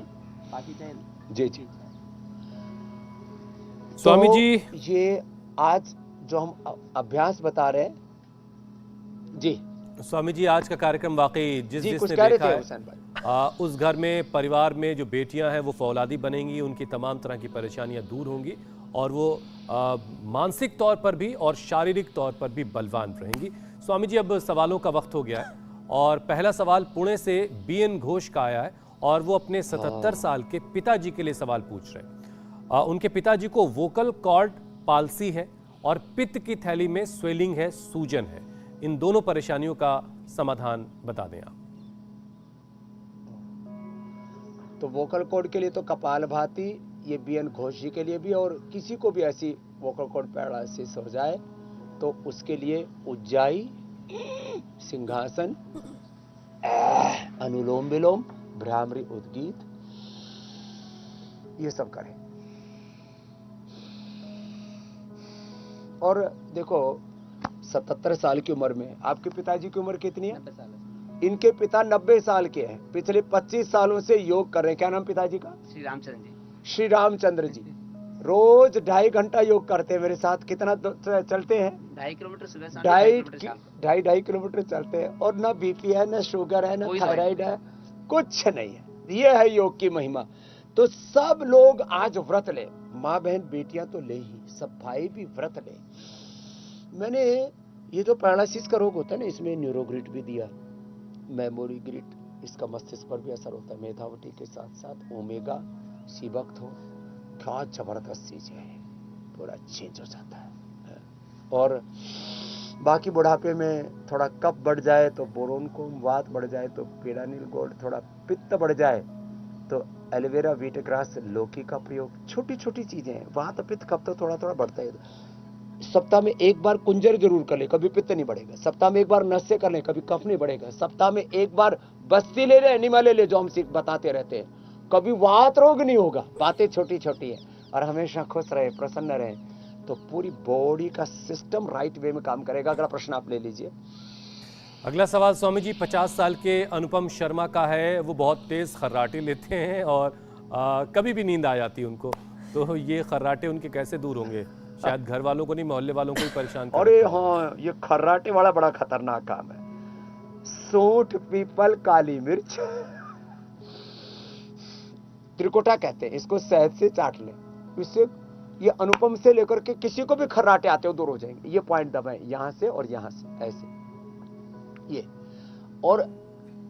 बाकी चाहे जी जी। स्वामी तो जी, ये आज जो हम अभ्यास बता रहे हैं जी, स्वामी जी आज का कार्यक्रम वाकई जी जिसने कुछ कह रहे देखा थे है, हुसैन भाई। उस घर में परिवार में जो बेटियां हैं वो फौलादी बनेंगी, उनकी तमाम तरह की परेशानियां दूर होंगी और वो मानसिक तौर पर भी और शारीरिक तौर पर भी बलवान रहेंगी। स्वामी जी अब सवालों का वक्त हो गया है और पहला सवाल पुणे से BN घोष का आया है और वो अपने 77 साल के पिताजी के लिए सवाल पूछ रहे हैं। उनके पिताजी को वोकल कॉर्ड पाल्सी है और पित्त की थैली में स्वेलिंग है, सूजन है। इन दोनों परेशानियों का समाधान बता दें आप। तो वोकल कॉर्ड के लिए तो कपालभाति, ये BN घोष जी के लिए भी, और किसी को भी ऐसी वोकल कॉर्ड पैरालिसिस हो जाए तो उसके लिए उज्जाई, सिंहासन, अनुलोम विलोम, भ्रामरी उद्गीत, ये सब करें। और देखो 77 साल की उम्र में, आपके पिताजी की उम्र कितनी है? 90 साल है। इनके पिता 90 साल के हैं, पिछले 25 सालों से योग कर रहे हैं। क्या नाम पिताजी का? श्री रामचंद्र जी। श्री रामचंद्र जी रोज 2.5 घंटा योग करते हैं मेरे साथ। कितना चलते हैं? 2.5 किलोमीटर सुबह, 2.5 किलोमीटर शाम। 2.5 किलोमीटर चलते हैं। और ना बीपी है, ना शुगर है, ना कोई थायराइड है, कुछ नहीं है। ये है योग की महिमा। तो सब लोग आज व्रत ले, माँ बहन बेटियां तो ले ही, सब भाई भी व्रत ले। मैंने ये जो पैरालिसिस का रोग होता है ना, इसमें न्यूरोग्रिड भी दिया, मेमोरी ग्रिड, इसका मस्तिष्क पर भी असर होता है। मेधावटी के साथ साथ ओमेगा सी वक्त हो, क्या जबरदस्त चीज है, पूरा चेंज हो जाता है। और बाकी बुढ़ापे में थोड़ा कफ बढ़ जाए तो बोरोन को, वात बढ़ जाए तो पेरानिल गोल्ड, थोड़ा पित्त बढ़ जाए तो एलोवेरा वीटग्रास लौकी का प्रयोग। छोटी छोटी चीजें हैं, वात पित्त कफ तो थोड़ा थोड़ा बढ़ता है। सप्ताह में एक बार कुंजर जरूर कर ले, कभी पित्त नहीं बढ़ेगा। सप्ताह में एक बार नस्य कर ले, कभी कफ नहीं बढ़ेगा। सप्ताह में एक बार बस्ती ले ले, एनिमा ले ले, जो हम बताते रहते हैं, कभी वात रोग नहीं होगा। बातें छोटी छोटी है और हमेशा खुश रहे, प्रसन्न रहे, तो पूरी बॉडी का सिस्टम राइट वे में काम करेगा। अगला प्रश्न आप ले लीजिए। अगला सवाल स्वामी जी 50 साल के अनुपम शर्मा का है। वो बहुत तेज खर्राटे लेते हैं और कभी भी नींद आ जाती है उनको, तो ये खर्राटे उनके कैसे दूर होंगे? शायद घर वालों को नहीं, मोहल्ले वालों को ही परेशान कर। अरे हाँ, ये खर्राटे वाला बड़ा खतरनाक काम है। सूंठ, पीपल, काली मिर्च, त्रिकोटा कहते हैं इसको, शहद से चाट ले, इससे ये अनुपम से लेकर के किसी को भी खर्राटे आते हो दूर हो जाएंगे। ये पॉइंट दबाएं, यहां से और यहां से, ऐसे ये। और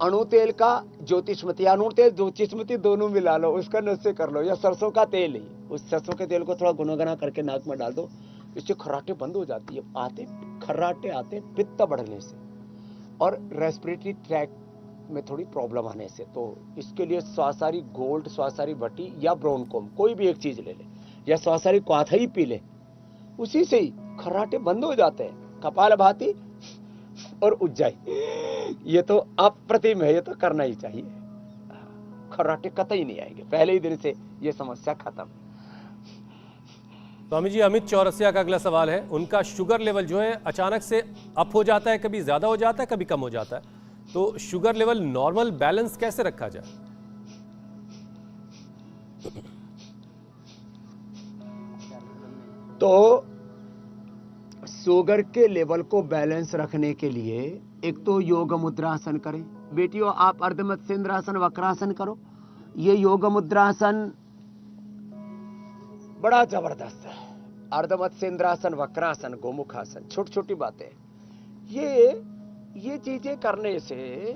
अणु तेल का ज्योतिषमती, अणु तेल ज्योतिषमती दोनों मिला लो, उसका नस्य कर लो, या सरसों का तेल ही, उस सरसों के तेल को थोड़ा गुनगुना करके नाक में डाल दो, इससे खर्राटे बंद हो जाती है। खर्राटे आते पित्त बढ़ने से। और रेस्पिरेटरी ट्रैक में थोड़ी प्रॉब्लम आने से, तो इसके लिए स्वासारी गोल्ड, स्वासारी बटी या ब्रोनकोम कोई भी एक चीज ले ले, या स्वासारी क्वाथई पी ले, उसी से ही खर्राटे बंद हो जाते हैं। कपाल भाती और उज्जाई, ये तो अप्रतिम है, ये तो करना ही चाहिए। खर्राटे कतई नहीं आएंगे, पहले ही दिन से ये समस्या खत्म। स्वामी जी, अमित चौरसिया का अगला सवाल है। उनका शुगर लेवल जो है अचानक से अप हो जाता है, कभी ज्यादा हो जाता है, कभी कम हो जाता है, तो शुगर लेवल नॉर्मल बैलेंस कैसे रखा जाए? तो शुगर के लेवल को बैलेंस रखने के लिए एक तो योग मुद्रासन करें। बेटियों, आप अर्धमत्स्येंद्रासन, वक्रासन करो। ये योग मुद्रासन बड़ा जबरदस्त है। अर्धमत्स्येंद्रासन, वक्रासन, गोमुखासन, छोटी छोटी बातें, ये चीजें करने से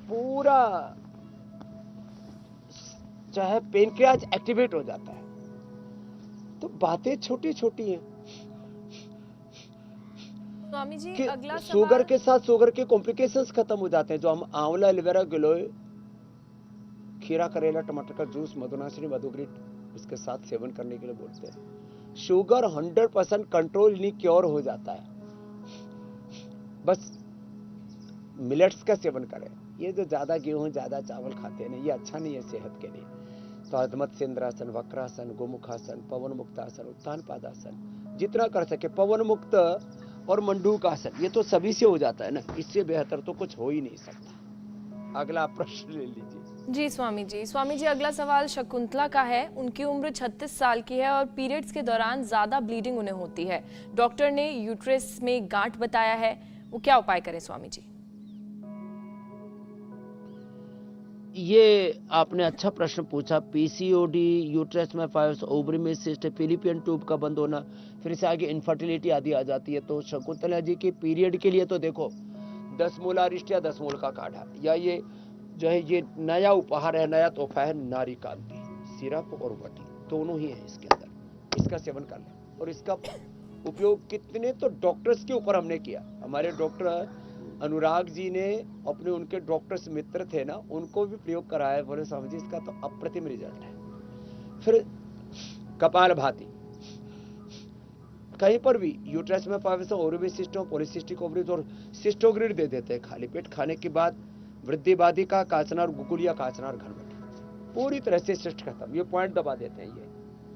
पूरा चाहे पेनक्रियाज एक्टिवेट हो जाता है। तो बातें छोटी छोटी हैं स्वामी जी। कि अगला शुगर के साथ शुगर के कॉम्प्लिकेशंस खत्म हो जाते हैं। जो हम आंवला, एलोवेरा, गिलोय, खीरा, करेला, टमाटर का जूस, मधुनाशिनी, मधुग्रीट इसके साथ सेवन करने के लिए बोलते हैं। शुगर 100% कंट्रोल नहीं, क्योर हो जाता है। बस मिलेट्स का सेवन करें। ये जो ज्यादा गेहूं, ज्यादा चावल खाते हैं ना, ये अच्छा नहीं है सेहत के लिए। तो अर्धमत्स्येंद्रासन, वक्रासन, गोमुखासन, पवन मुक्तासन, उत्थान पादासन, जितना कर सके। पवन मुक्त और मंडूकासन, ये तो सभी से हो जाता है ना, इससे बेहतर तो कुछ हो ही नहीं सकता। अगला प्रश्न ले लीजिए। जी स्वामी जी। स्वामी जी, अगला सवाल शकुंतला का है। उनकी उम्र 36 साल की है और पीरियड्स के दौरान ज्यादा ब्लीडिंग उन्हें होती है। डॉक्टर ने यूट्रस में गांठ बताया है, वो क्या उपाय करें स्वामी जी? ये आपने अच्छा प्रश्न पूछा। पीसीओडी, यूट्रस में फाइब्रोसिस, ओवरी में सिस्ट, फिलिपियन ट्यूब का बंद होना, फिर से आगे इनफर्टिलिटी आदि आ जाती है। तो शकुंतला जी के पीरियड के लिए तो देखो 10 मूलारिष्ट या 10 मूल का काढ़ा, या ये जो है ये नया उपहार है, नया तोहफा है, नारी कांति, सिरप और वटी दोनों ही है इसके अंदर। इसका सेवन कर लें। और इसका उपयोग कितने तो डॉक्टर्स के ऊपर हमने किया। हमारे डॉक्टर अनुराग जी ने अपने, उनके डॉक्टर्स मित्र थे ना, उनको भी प्रयोग कराया। बोले स्वामी जी इसका तो अप्रतिम रिजल्ट है। फिर कपाल भाती, कहीं पर भी यूट्रस में fibrosis, ovary system, polycystic ovaries और सिस्टोग्रिड दे देते हैं खाली पेट खाने के बाद। वृद्धि बाधिका, काचनार गुकुल या काचनार घनवट, पूरी तरह से सिस्ट खत्म। ये पॉइंट दबा देते हैं,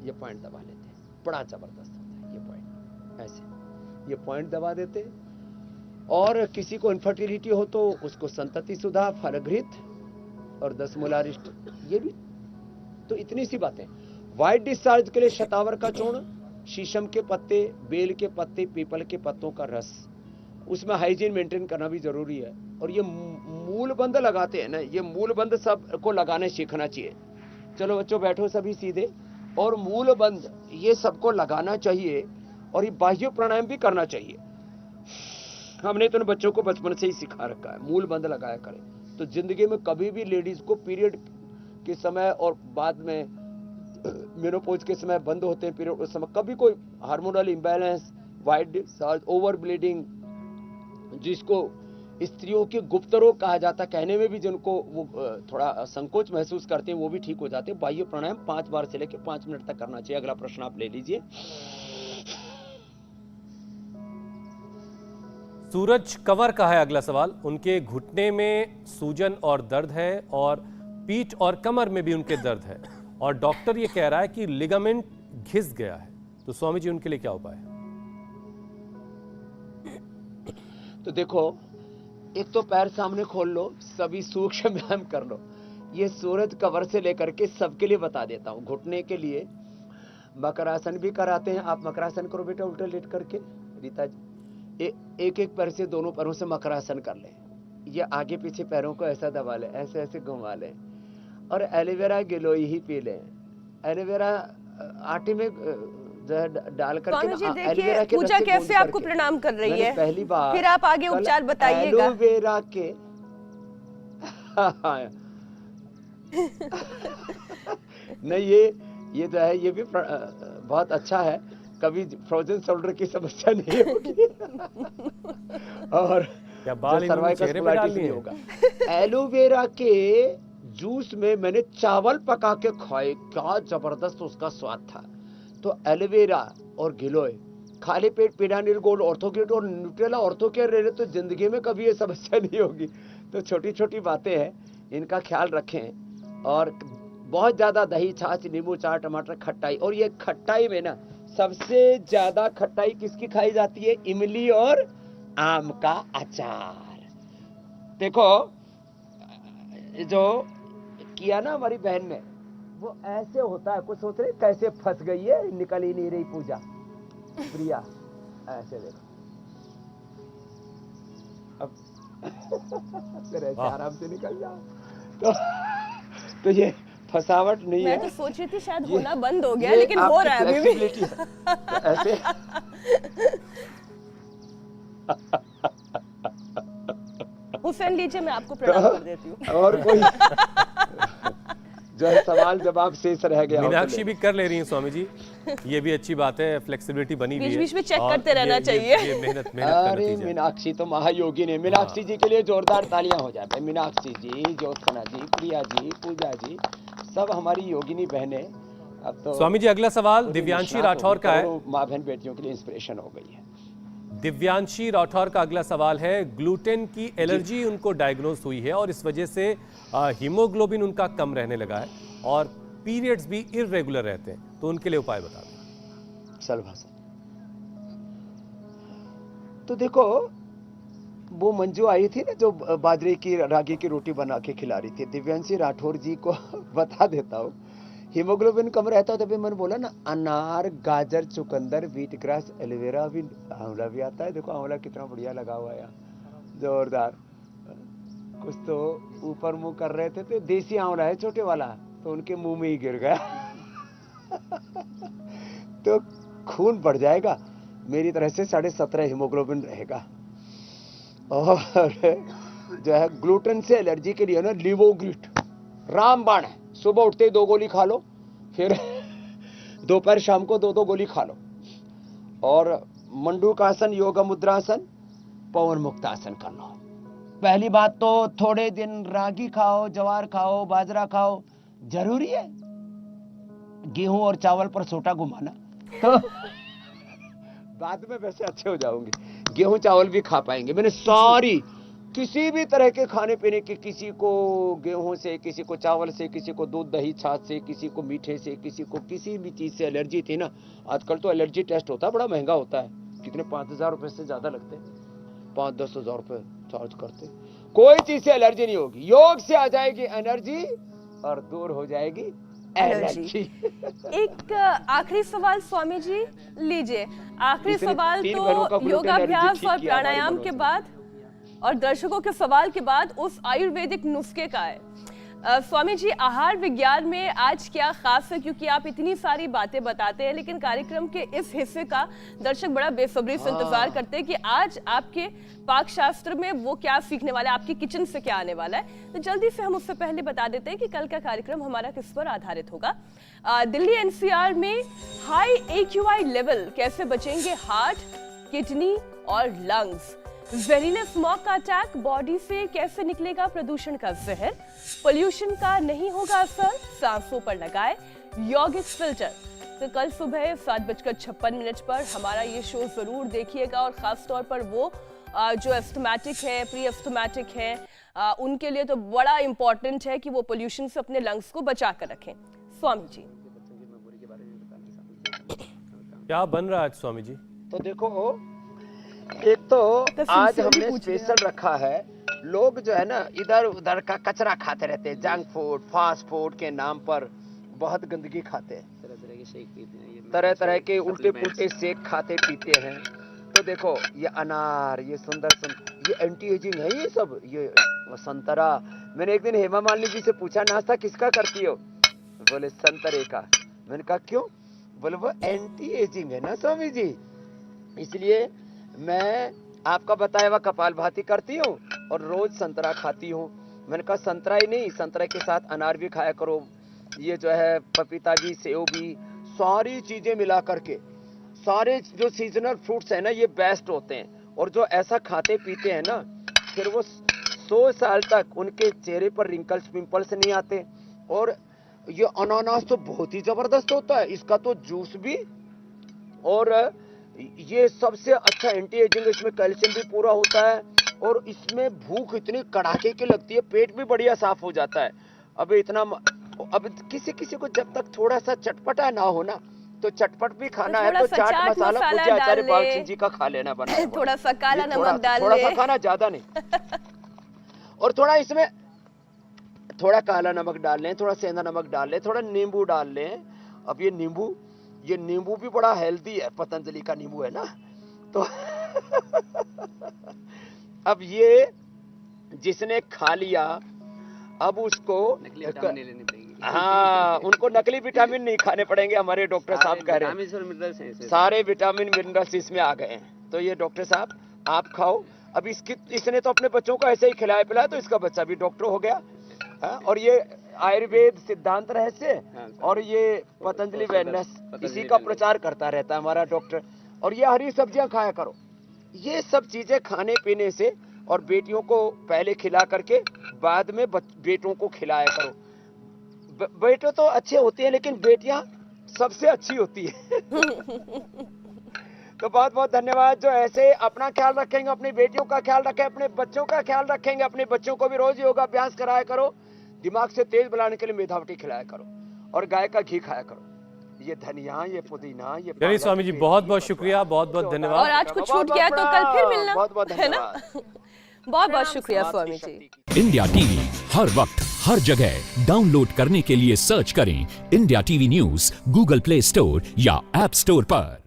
ये पॉइंट दबा लेते हैं, बड़ा जबरदस्त होता है ये पॉइंट। ऐसे ये पॉइंट दबा देते हैं। और किसी को इनफर्टिलिटी हो तो उसको संतति सुधा, फलघृत और 10 मूलारिष्ट, ये भी तो इतनी सी बातें। वाइट डिस्चार्ज के लिए शतावर का चूर्ण, शीशम के पत्ते, बेल के पत्ते, पीपल के पत्तों का रस, उसमें हाइजीन मेंटेन करना भी जरूरी है। और ये मूल बंद लगाते हैं ना, ये मूल बंद सबको लगाने सीखना चाहिए। चलो बच्चों बैठो सभी सीधे, और मूल बंद ये सबको लगाना चाहिए। और ये बाह्य प्राणायाम भी करना चाहिए। हमने तो बच्चों को बचपन से ही सिखा रखा है, मूल बंद लगाया करें। तो जिंदगी में कभी भी लेडीज को पीरियड के समय और बाद में मेनोपॉज के समय बंद होते हैं पीरियड, उस समय कभी कोई hormonal imbalance, white discharge, over bleeding, जिसको स्त्रियों के गुप्त रोग कहा जाता है, कहने में भी जिनको वो थोड़ा संकोच महसूस करते हैं, वो भी ठीक हो जाते हैं। बाह्य प्राणायाम 5 बार से लेकर 5 मिनट तक करना चाहिए। अगला प्रश्न आप ले लीजिए। सूरज कंवर का है अगला सवाल। उनके घुटने में सूजन और दर्द है, और पीठ और कमर में भी उनके दर्द है, और डॉक्टर ये कह रहा है कि लिगामेंट घिस गया है। तो स्वामी जी उनके लिए क्या उपाय है? तो देखो, एक तो पैर सामने खोल लो, सभी सूक्ष्म व्यायाम कर लो। ये सूरज कवर से लेकर के सबके लिए बता देता हूँ। घुटने के लिए मकरासन भी कराते हैं। आप मकरासन करो बेटा, उल्टा लेट करके। रीता जी, एक एक पैर से, दोनों पैरों से मकरासन कर ले। ये आगे पीछे पैरों को ऐसा दबा ले, ऐसे ऐसे घुमा ले। और एलोवेरा गिलोय ही पी ले। एलोवेरा आटे में जो है डाल करके स्वामी जी देखिए, पूजा कैसे आपको प्रणाम कर रही है। पहली बार फिर आप आगे उपचार बताइएगा। एलोवेरा के नहीं, ये जो है ये भी बहुत अच्छा है। कभी फ्रोजन शोल्डर की समस्या नहीं होगी। क्या बाल इन्होंने चेहरे पे डाल लिए? होगा। एलोवेरा के जूस में मैंने चावल पका के खाए, क्या जबरदस्त उसका स्वाद था। तो एलोवेरा और गिलोय, खाली पेट पिडानिल गोल्ड ऑर्थोकेयर और न्यूट्रेला ऑर्थोकेयर रहे तो जिंदगी में कभी ये समस्या नहीं होगी। तो छोटी छोटी बातें हैं, इनका ख्याल रखें। और बहुत ज्यादा दही, छाछ, नींबू, चाट, टमाटर, खट्टाई। और ये खट्टाई में ना सबसे ज्यादा खट्टाई किसकी खाई जाती है? इमली और आम का अचार। देखो जो किया ना हमारी बहन ने, वो ऐसे होता है, कुछ सोच रहे कैसे फंस गई है, निकल ही नहीं रही पूजा। प्रिया ऐसे देखो, अब फिर ऐसे आराम से निकल जाओ। तो ये फसावट नहीं है। मैं तो सोच रही थी शायद होना बंद हो गया, लेकिन हो रहा है अभी भी। तो ऐसे हुसैन लीजिए, मैं आपको प्रणाम कर देती हूँ। और कोई जो है सवाल जवाब शेष रह गया। मीनाक्षी भी कर ले रही हैं स्वामी जी, ये भी अच्छी बात है, फ्लेक्सिबिलिटी बनी हुई है। बीच-बीच में चेक और करते रहना चाहिए। ये मेहनत का अरे नतीजा है। मीनाक्षी तो महायोगी ने। मीनाक्षी जी के लिए जोरदार तालियां हो जाए। मीनाक्षी जी, ज्योत्सना जी, प्रिया जी, पूजा जी, सब हमारी योगिनी बहनें। अब तो स्वामी जी अगला सवाल दिव्यांशी राठौर का है। माँ बहन बेटियों के लिए इंस्पिरेशन हो गई है। दिव्यांशी राठौर का अगला सवाल है, ग्लूटेन की एलर्जी उनको डायग्नोज हुई है और इस वजह से हीमोग्लोबिन उनका कम रहने लगा है और पीरियड्स भी इर्रेगुलर रहते हैं, तो उनके लिए उपाय बता दें। सलभाषा। तो देखो वो मंजू आई थी ना जो बाजरे की रागी की रोटी बना के खिला रही थी, दिव्यांशी राठौर जी को बता देता हूँ। हीमोग्लोबिन कम रहता है तभी मैंने बोला ना, अनार, गाजर, चुकंदर, बीट ग्रास, एलोवेरा भी, आंवला भी आता है। देखो आंवला कितना बढ़िया लगा हुआ है यहाँ, जोरदार। कुछ तो ऊपर मुंह कर रहे थे, तो देसी आंवला है छोटे वाला, तो उनके मुंह में ही गिर गया। तो खून बढ़ जाएगा, मेरी तरह से 17.5 हीमोग्लोबिन रहेगा। और जो है ग्लूटेन से एलर्जी के लिए ना लिवोग्रिट रामबाण है। सुबह उठते ही 2 गोली खा लो, फिर दोपहर शाम को 2-2 गोली खा लो। और मंडूकासन, योगा मुद्रासन, पवन मुक्तासन कर लो। पहली बात तो थोड़े दिन रागी खाओ, जवार खाओ, बाजरा खाओ, जरूरी है। गेहूं और चावल पर सोटा घुमाना, तो बाद में वैसे अच्छे हो जाओगे। गेहूं चावल भी खा पाएंगे। मैंने सारी किसी भी तरह के खाने पीने की, किसी को गेहूं से, किसी को चावल से, किसी को दूध दही छाछ से, किसी को मीठे से, किसी को किसी भी चीज से एलर्जी थी ना। आजकल तो एलर्जी टेस्ट होता है, बड़ा महंगा होता है, कितने 5,000 रुपए से ज्यादा लगते हैं, 5-10 हजार रुपए चार्ज करते। कोई चीज से एलर्जी नहीं होगी, योग से आ जाएगी एनर्जी और दूर हो जाएगी एलर्जी। एक आखिरी सवाल स्वामी जी लीजिए। आखिरी इतने सवाल 3 घरों का तो gluten योगाभ्यास allergy ठीक और किया हमारे प्राणायाम मनोज के ने। बाद और दर्शकों के सवाल के बाद उस आयुर्वेदिक नुस्खे का है। स्वामी जी, आहार विज्ञान में आज क्या खास है, क्योंकि आप इतनी सारी बातें बताते हैं, लेकिन कार्यक्रम के इस हिस्से का दर्शक बड़ा बेसब्री से इंतजार करते हैं कि आज आपके पाक शास्त्र में वो क्या सीखने वाला है, आपकी किचन से क्या आने वाला है। तो जल्दी से हम उससे पहले बता देते हैं कि कल का कार्यक्रम हमारा किस पर आधारित होगा। दिल्ली एनसीआर में हाई AQI लेवल कैसे बचेंगे हार्ट, किडनी और लंग्स। जहरीले स्मॉग का अटैक, बॉडी से कैसे निकलेगा प्रदूषण का जहर, पोल्यूशन का नहीं होगा असर, सांसों पर लगाए यौगिक फिल्टर। तो कल सुबह 7:56 पर हमारा ये शो जरूर देखिएगा और खास तौर पर वो जो एस्थमेटिक है, प्री एस्थमेटिक है, उनके लिए तो बड़ा इंपॉर्टेंट है कि वो पोल्यूशन से अपने लंग्स को बचा कर रखें। स्वामी जी क्या बन रहा है आज स्वामी जी? तो देखो, एक तो आज हमने स्पेशल रखा है, लोग जो है ना इधर उधर का कचरा खाते रहते हैं, जंक फूड, फास्ट फूड के नाम पर बहुत गंदगी खाते हैं, तरह-तरह के शेक पीते हैं, तरह तरह के उल्टे पुल्टे शेक खाते पीते हैं। तो देखो ये अनार, ये सुंदर ये एंटी एजिंग है, ये सब, ये संतरा। मैंने एक दिन हेमा मालिनी जी से पूछा, नाश्ता किसका करती हो? बोले संतरे का। मैंने कहा क्यों? बोले वो एंटी एजिंग है ना स्वामी जी, इसलिए मैं आपका बताया हुआ कपालभाति करती हूँ और रोज संतरा खाती हूँ। मैंने कहा संतरा ही नहीं, संतरा के साथ अनार भी खाया करो, ये जो है पपीता भी, सेव भी, सारी चीजें मिला करके। सारे जो सीजनल फ्रूट्स है ना ये बेस्ट होते हैं, और जो ऐसा खाते पीते हैं ना फिर वो 100 साल तक उनके चेहरे पर रिंकल्स पिंपल्स नहीं आते। और ये अनानास तो बहुत ही जबरदस्त होता है, इसका तो जूस भी, और ये सबसे अच्छा एंटी एजिंग, इसमें कैल्शियम भी पूरा होता है और इसमें भूख इतनी कड़ाके की लगती है, पेट भी बढ़िया साफ हो जाता है। अब किसी किसी को जब तक थोड़ा सा चटपटा ना हो ना, तो चटपट भी खाना है तो चाट मसाला पूजा आचार्य बाल सिंह जी का खा लेना बना है। थोड़ा सा काला नमक डाल ले, थोड़ा सा खाना, ज्यादा नहीं। और थोड़ा इसमें थोड़ा काला नमक डाल लें, थोड़ा सेंधा नमक डाल लें, थोड़ा नींबू डाल लें। अब ये नींबू भी बड़ा हेल्दी है, पतंजलि का नींबू है ना। तो अब ये जिसने खा लिया, अब उसको नकली विटामिन नहीं लेनी पड़ेगी। हाँ, उनको नकली विटामिन नहीं खाने पड़ेंगे, हमारे डॉक्टर साहब कह रहे हैं। सारे विटामिन मिनरल्स इसमें आ गए हैं। तो ये डॉक्टर साहब आप खाओ। अब इसने तो अपने बच्चों को ऐसे ही खिलाया पिलाया, तो इसका बच्चा भी डॉक्टर हो गया। हाँ, और ये आयुर्वेद सिद्धांत रहस्य और ये पतंजलि वेलनेस, इसी का प्रचार करता रहता है हमारा डॉक्टर। और ये हरी सब्जियां खाया करो। ये सब चीजें खाने पीने से, और बेटियों को पहले खिला करके बाद में बेटों को खिलाया करो। बेटे तो अच्छे होते हैं, लेकिन बेटियां सबसे अच्छी होती है। तो बहुत बहुत धन्यवाद। जो ऐसे अपना ख्याल रखेंगे, अपनी बेटियों का ख्याल रखें, अपने बच्चों का ख्याल रखेंगे। अपने बच्चों को भी रोज योगाभ्यास कराया करो, दिमाग से तेज बनाने के लिए मेधावटी खिलाया करो, और गाय का घी खाया करो। ये धनिया, ये पुदीना, ये चलिए स्वामी जी, बहुत बहुत शुक्रिया, बहुत बहुत धन्यवाद। और आज कुछ छूट गया तो कल फिर मिलना, बहुत बहुत है ना। बहुत बहुत शुक्रिया स्वामी जी। इंडिया टीवी हर वक्त हर जगह डाउनलोड करने के लिए सर्च करें India TV news Google play store या ऐप स्टोर पर।